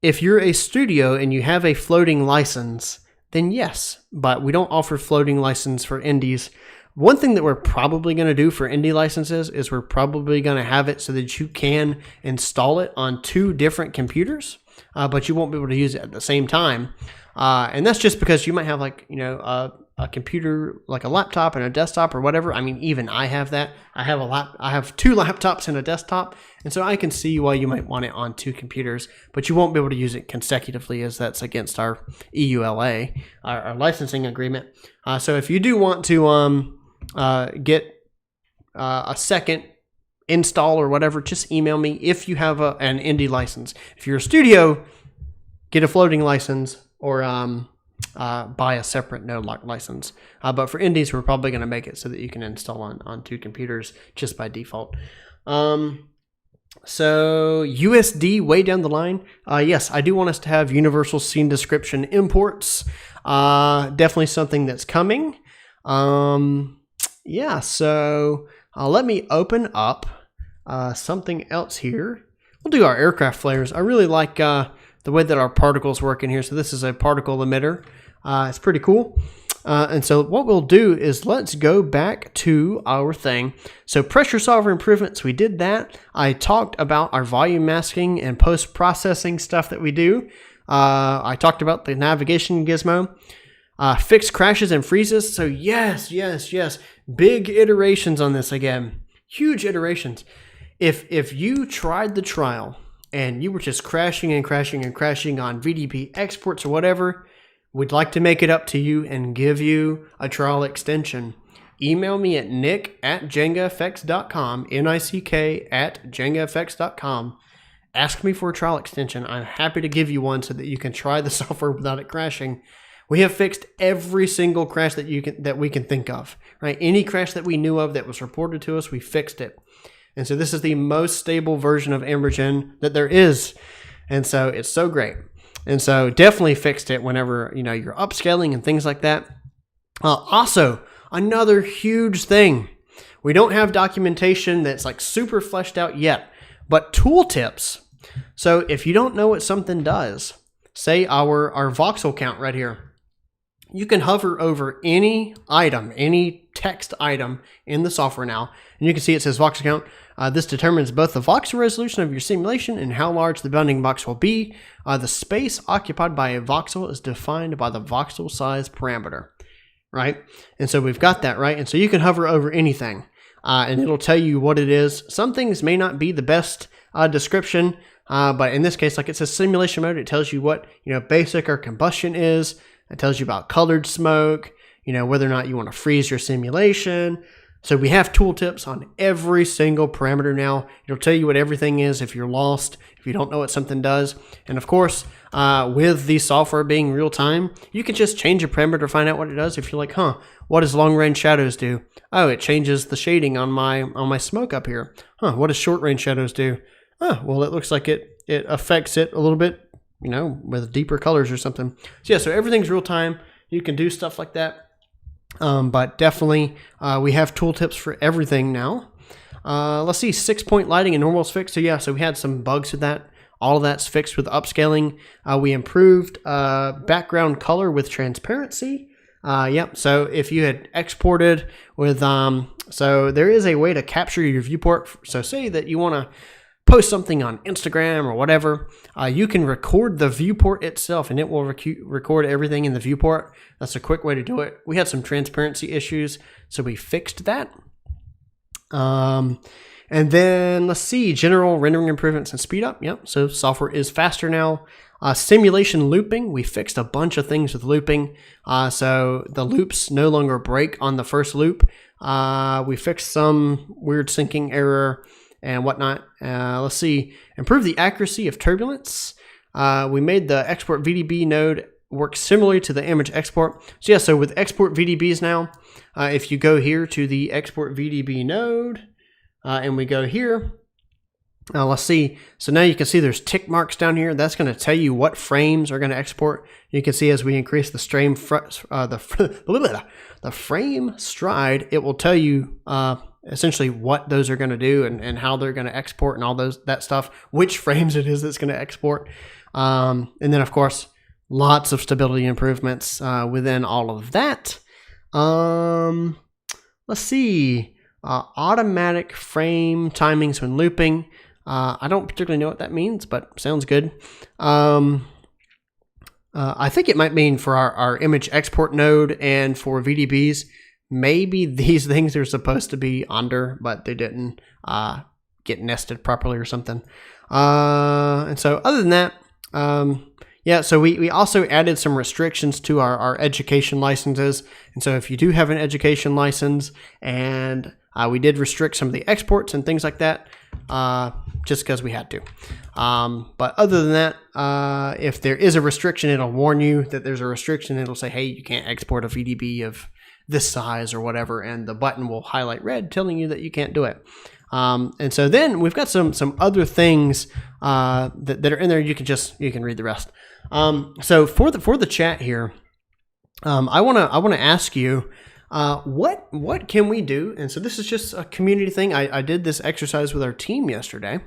If you're a studio and you have a floating license, then yes, but we don't offer floating license for indies. One thing that we're probably going to do for indie licenses is we're probably going to have it so that you can install it on two different computers, but you won't be able to use it at the same time. And that's just because you might have a computer, like a laptop and a desktop or whatever. I mean, even I have that. I have two laptops and a desktop, and so I can see why you might want it on two computers, but you won't be able to use it consecutively, as that's against our EULA, our licensing agreement. So if you do want to get a second install or whatever, just email me if you have an indie license. If you're a studio, get a floating license, or buy a separate node lock license. But for indies, we're probably going to make it so that you can install on two computers just by default. So USD way down the line. Yes, I do want us to have universal scene description imports. Definitely something that's coming. So let me open up something else here. We'll do our aircraft flares. I really like the way that our particles work in here. So this is a particle emitter. It's pretty cool. And so what we'll do is let's go back to our thing. So pressure solver improvements, we did that. I talked about our volume masking and post-processing stuff that we do. I talked about the navigation gizmo. Fixed crashes and freezes. So yes. Big iterations on this again. Huge iterations. If you tried the trial and you were just crashing and crashing and crashing on VDP exports or whatever, we'd like to make it up to you and give you a trial extension. Email me at nick@jengaeffects.com, nick@jengaeffects.com. Ask me for a trial extension. I'm happy to give you one so that you can try the software without it crashing. We have fixed every single crash that we can think of, right? Any crash that we knew of that was reported to us, we fixed it. And so this is the most stable version of EmberGen that there is. And so it's so great. And so definitely fixed it whenever, you're upscaling and things like that. Also, another huge thing. We don't have documentation that's super fleshed out yet, but tooltips. So if you don't know what something does, say our voxel count right here, you can hover over any item, any text item in the software now, and you can see it says voxel count. This determines both the voxel resolution of your simulation and how large the bounding box will be. The space occupied by a voxel is defined by the voxel size parameter, right? And so we've got that, right? And so you can hover over anything, and it'll tell you what it is. Some things may not be the best description, but in this case, it says simulation mode, it tells you what basic or combustion is. It tells you about colored smoke, whether or not you want to freeze your simulation. So we have tooltips on every single parameter now. It'll tell you what everything is if you're lost, if you don't know what something does. And of course, with the software being real time, you can just change a parameter to find out what it does. If you're like, what does long range shadows do? Oh, it changes the shading on my smoke up here. What does short range shadows do? Well, it looks like it affects it a little bit, with deeper colors or something. So yeah, so everything's real time. You can do stuff like that. But definitely, we have tooltips for everything now. Let's see, 6-point lighting and normal's fixed. So yeah, so we had some bugs with that. All of that's fixed with upscaling. We improved background color with transparency. Yep. So if you had exported with, so there is a way to capture your viewport. So say that you want to post something on Instagram or whatever, you can record the viewport itself and it will record everything in the viewport. That's a quick way to do it. We had some transparency issues, so we fixed that. And then let's see, general rendering improvements and speed up. Yep, so software is faster now. Simulation looping, we fixed a bunch of things with looping. So the loops no longer break on the first loop. We fixed some weird syncing error and whatnot. Let's see, improve the accuracy of turbulence. We made the export VDB node work similarly to the image export. So yeah, so with export VDBs now, if you go here to the export VDB node, and we go here, let's see. So now you can see there's tick marks down here. That's going to tell you what frames are going to export. You can see as we increase the the frame stride, it will tell you essentially what those are going to do and how they're going to export and all that stuff, which frames it is that's going to export. And then of course, lots of stability improvements within all of that. Let's see, automatic frame timings when looping. I don't particularly know what that means, but sounds good. I think it might mean for our image export node and for VDBs, maybe these things are supposed to be under, but they didn't get nested properly or something. And so other than that, yeah, so we also added some restrictions to our education licenses. And so if you do have an education license, and we did restrict some of the exports and things like that, just because we had to. But other than that, if there is a restriction, it'll warn you that there's a restriction. It'll say, hey, you can't export a VDB of this size or whatever, and the button will highlight red telling you that you can't do it. And so then we've got some other things that are in there. You can read the rest. So for the chat here, I wanna ask you, what can we do? And so this is just a community thing. I did this exercise with our team yesterday.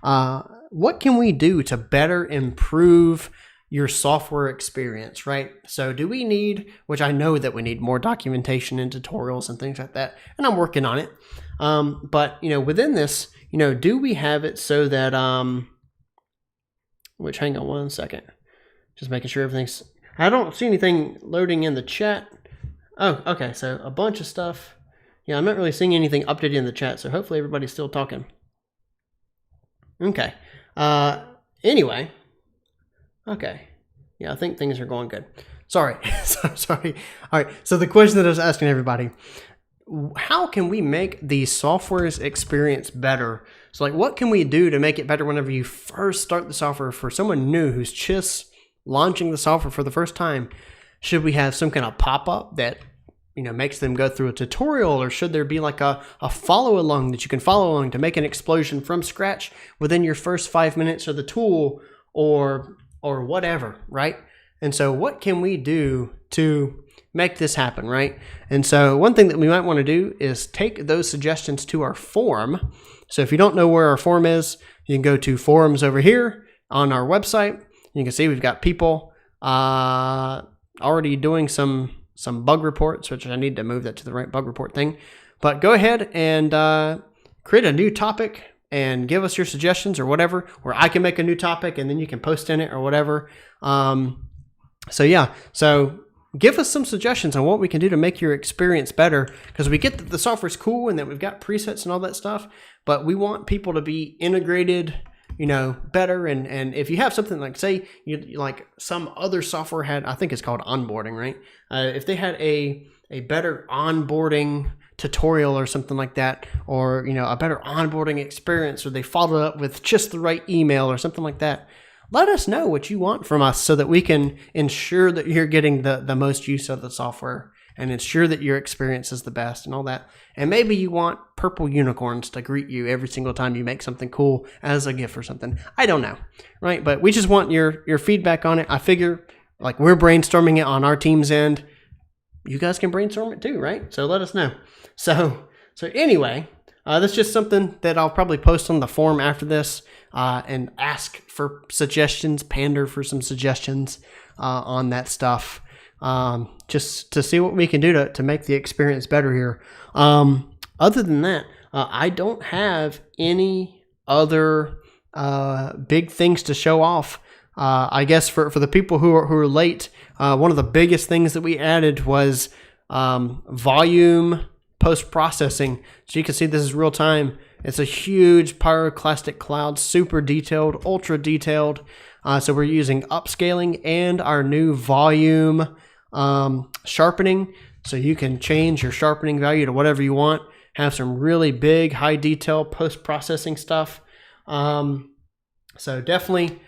What can we do to better improve your software experience, right? So do we need, which I know that we need more documentation and tutorials and things like that, and I'm working on it. But within this, do we have it so that, which, hang on one second, just making sure everything's, I don't see anything loading in the chat. Oh, okay, so a bunch of stuff. Yeah, I'm not really seeing anything updated in the chat, so hopefully everybody's still talking. Okay. Anyway. Okay. Yeah, I think things are going good. Sorry. Sorry. All right, so the question that I was asking everybody, how can we make the software's experience better? So like, what can we do to make it better whenever you first start the software for someone new who's just launching the software for the first time? Should we have some kind of pop-up that makes them go through a tutorial, or should there be like a follow along that you can follow along to make an explosion from scratch within your first 5 minutes of the tool, or whatever, right? And so what can we do to make this happen, right? And so one thing that we might want to do is take those suggestions to our forum. So if you don't know where our forum is, you can go to forums over here on our website. You can see we've got people already doing some bug reports, which I need to move that to the right bug report thing. But go ahead and create a new topic and give us your suggestions or whatever, or I can make a new topic and then you can post in it or whatever. So yeah, so give us some suggestions on what we can do to make your experience better, because we get that the software's cool and that we've got presets and all that stuff, but we want people to be integrated, better. And if you have something like, say, like some other software had, I think it's called onboarding, right? If they had a better onboarding tutorial or something like that, or a better onboarding experience, or they followed up with just the right email or something like that, let us know what you want from us so that we can ensure that you're getting the most use of the software and ensure that your experience is the best and all that. And maybe you want purple unicorns to greet you every single time you make something cool as a gift or something. I don't know, right? But we just want your feedback on it. I figure like we're brainstorming it on our team's end. You guys can brainstorm it too, right? So let us know. So anyway, that's just something that I'll probably post on the forum after this and ask for suggestions, pander for some suggestions on that stuff. Just to see what we can do to make the experience better here. Other than that, I don't have any other big things to show off. I guess for the people who are late, one of the biggest things that we added was volume post-processing. So you can see this is real time. It's a huge pyroclastic cloud, super detailed, ultra detailed. So we're using upscaling and our new volume sharpening. So you can change your sharpening value to whatever you want. Have some really big, high detail post-processing stuff. So definitely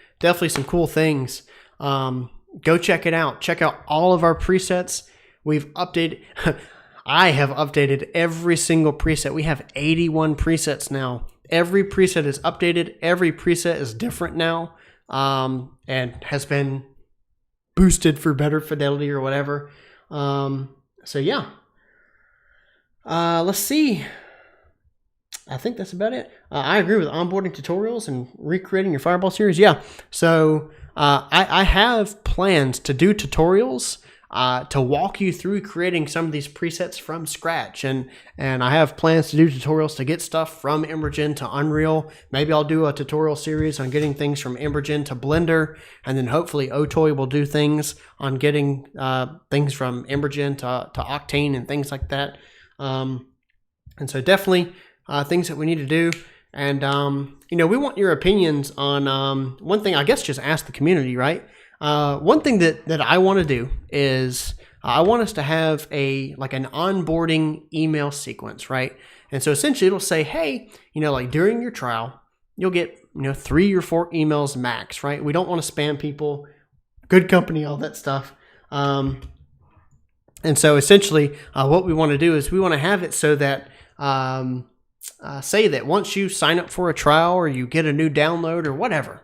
some cool things. Go check it out. Check out all of our presets. We've updated. I have updated every single preset. We have 81 presets now. Every preset is updated. Every preset is different now, and has been boosted for better fidelity or whatever. So yeah. Let's see. I think that's about it. I agree with onboarding tutorials and recreating your Fireball series. Yeah. So I have plans to do tutorials to walk you through creating some of these presets from scratch. And I have plans to do tutorials to get stuff from EmberGen to Unreal. Maybe I'll do a tutorial series on getting things from EmberGen to Blender. And then hopefully OTOY will do things on getting things from EmberGen to Octane and things like that. And so definitely things that we need to do. And, we want your opinions on one thing. I guess just ask the community, right? One thing that I want to do is I want us to have an onboarding email sequence, right? And so essentially it'll say, hey, like during your trial, you'll get, 3 or 4 emails max, right? We don't want to spam people, good company, all that stuff. And so essentially what we want to do is we want to have it so that, say that once you sign up for a trial or you get a new download or whatever,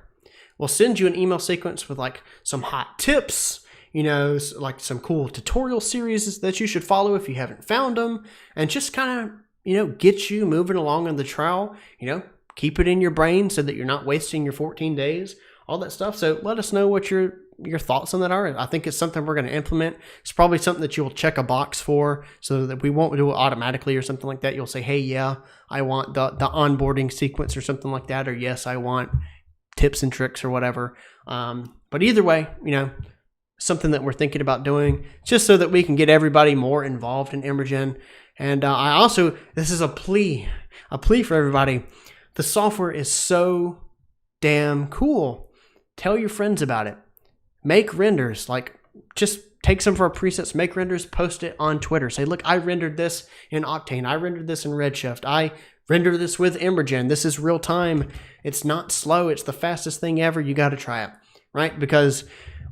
we'll send you an email sequence with like some hot tips, like some cool tutorial series that you should follow if you haven't found them, and just kind of, get you moving along in the trial, keep it in your brain so that you're not wasting your 14 days, all that stuff. So let us know what your thoughts on that are. I think it's something we're going to implement. It's probably something that you'll check a box for so that we won't do it automatically or something like that. You'll say, hey, yeah, I want the onboarding sequence or something like that. Or yes, I want tips and tricks or whatever. But either way, something that we're thinking about doing just so that we can get everybody more involved in EmberGen. And this is a plea for everybody. The software is so damn cool. Tell your friends about it. Make renders, just take some of our presets, make renders, post it on Twitter. Say, look, I rendered this in Octane. I rendered this in Redshift. I rendered this with EmberGen. This is real time. It's not slow. It's the fastest thing ever. You got to try it, right? Because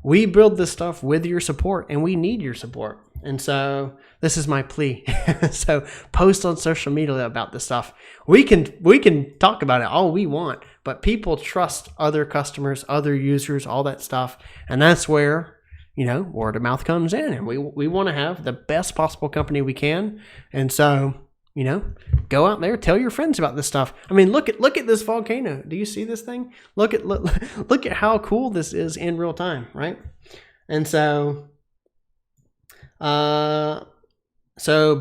we build this stuff with your support and we need your support. And so this is my plea. So post on social media about this stuff. We can talk about it all we want, but people trust other customers, other users, all that stuff. And that's where, word of mouth comes in. And we want to have the best possible company we can. And so, go out there, tell your friends about this stuff. I mean, look at this volcano. Do you see this thing? Look at how cool this is in real time, right? And so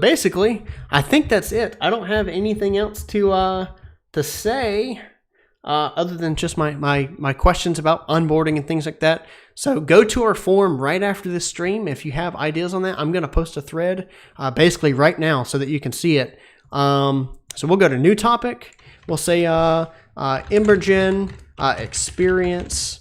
basically, I think that's it. I don't have anything else to say other than just my questions about onboarding and things like that. So go to our forum right after this stream if you have ideas on that. I'm going to post a thread basically right now so that you can see it. So we'll go to new topic. We'll say EmberGen experience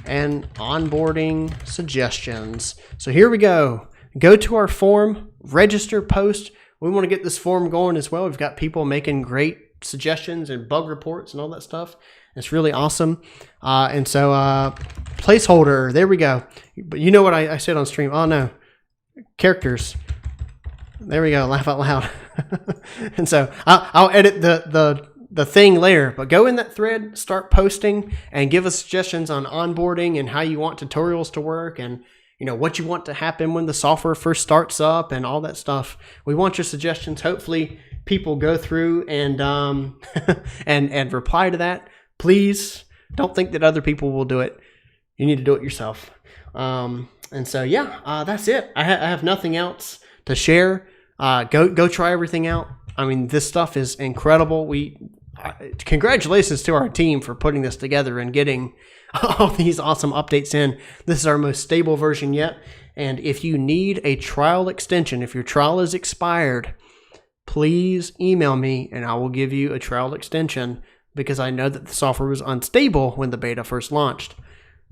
and onboarding suggestions. So here we go. Go to our forum, register, post. we want to get this forum going as well. We've got people making great suggestions and bug reports and all that stuff. It's really awesome. And so placeholder, there we go. But you know what I said on stream? Oh no, characters. There we go. Laugh out loud. And so I'll edit the thing later, but go in that thread, start posting, and give us suggestions on onboarding and how you want tutorials to work, and what you want to happen when the software first starts up and all that stuff. We want your suggestions. Hopefully people go through and and reply to that. Please don't think that other people will do it. You need to do it yourself. And so yeah, that's it. I have nothing else to share. Go try everything out. I mean, this stuff is incredible. Congratulations to our team for putting this together and getting all these awesome updates in. This is our most stable version yet. And if you need a trial extension, if your trial is expired, please email me and I will give you a trial extension, because I know that the software was unstable when the beta first launched.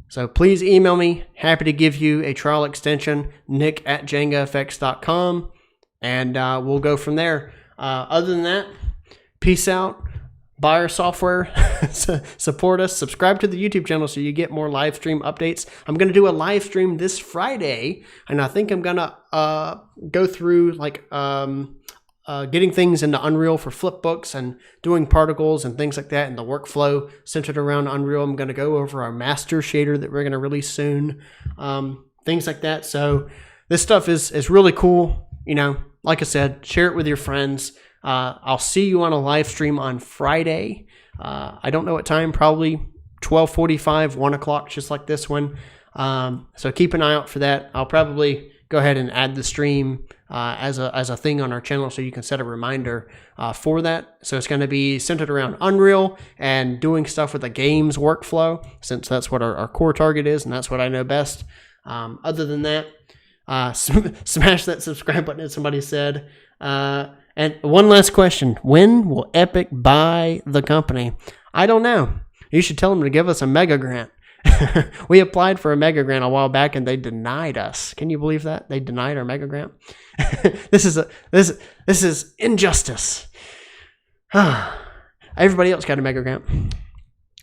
So please email me. Happy to give you a trial extension, nick@jengafx.com, and we'll go from there. Other than that, peace out. Buy our software, support us, subscribe to the YouTube channel so you get more live stream updates. I'm going to do a live stream this Friday, and I think I'm going to go through getting things into Unreal for flipbooks and doing particles and things like that, and the workflow centered around Unreal. I'm going to go over our master shader that we're going to release soon, things like that. So this stuff is really cool. Like I said, share it with your friends. I'll see you on a live stream on Friday. I don't know what time, probably 12:45, 1 o'clock, just like this one. So keep an eye out for that. I'll probably go ahead and add the stream as a thing on our channel, so you can set a reminder for that. So it's going to be centered around Unreal and doing stuff with the games workflow, since that's what our core target is, and that's what I know best. Other than that, smash that subscribe button, as somebody said. And one last question. When will Epic buy the company? I don't know. You should tell them to give us a mega grant. We applied for a mega grant a while back and they denied us. Can you believe that? They denied our mega grant. This is injustice. Everybody else got a mega grant.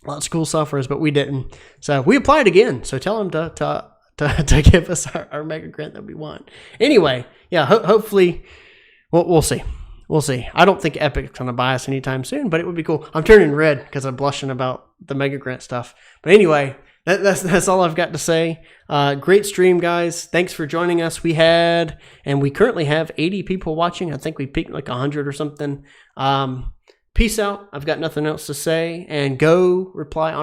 Lots of cool softwares, but we didn't. So we applied again. So tell them to give us our mega grant that we want. Anyway, yeah, hopefully, we'll see. We'll see. I don't think Epic's going to buy us anytime soon, but it would be cool. I'm turning red because I'm blushing about the mega grant stuff. But anyway, that's all I've got to say. Great stream, guys. Thanks for joining us. We currently have 80 people watching. I think we peaked like 100 or something. Peace out. I've got nothing else to say. And go reply on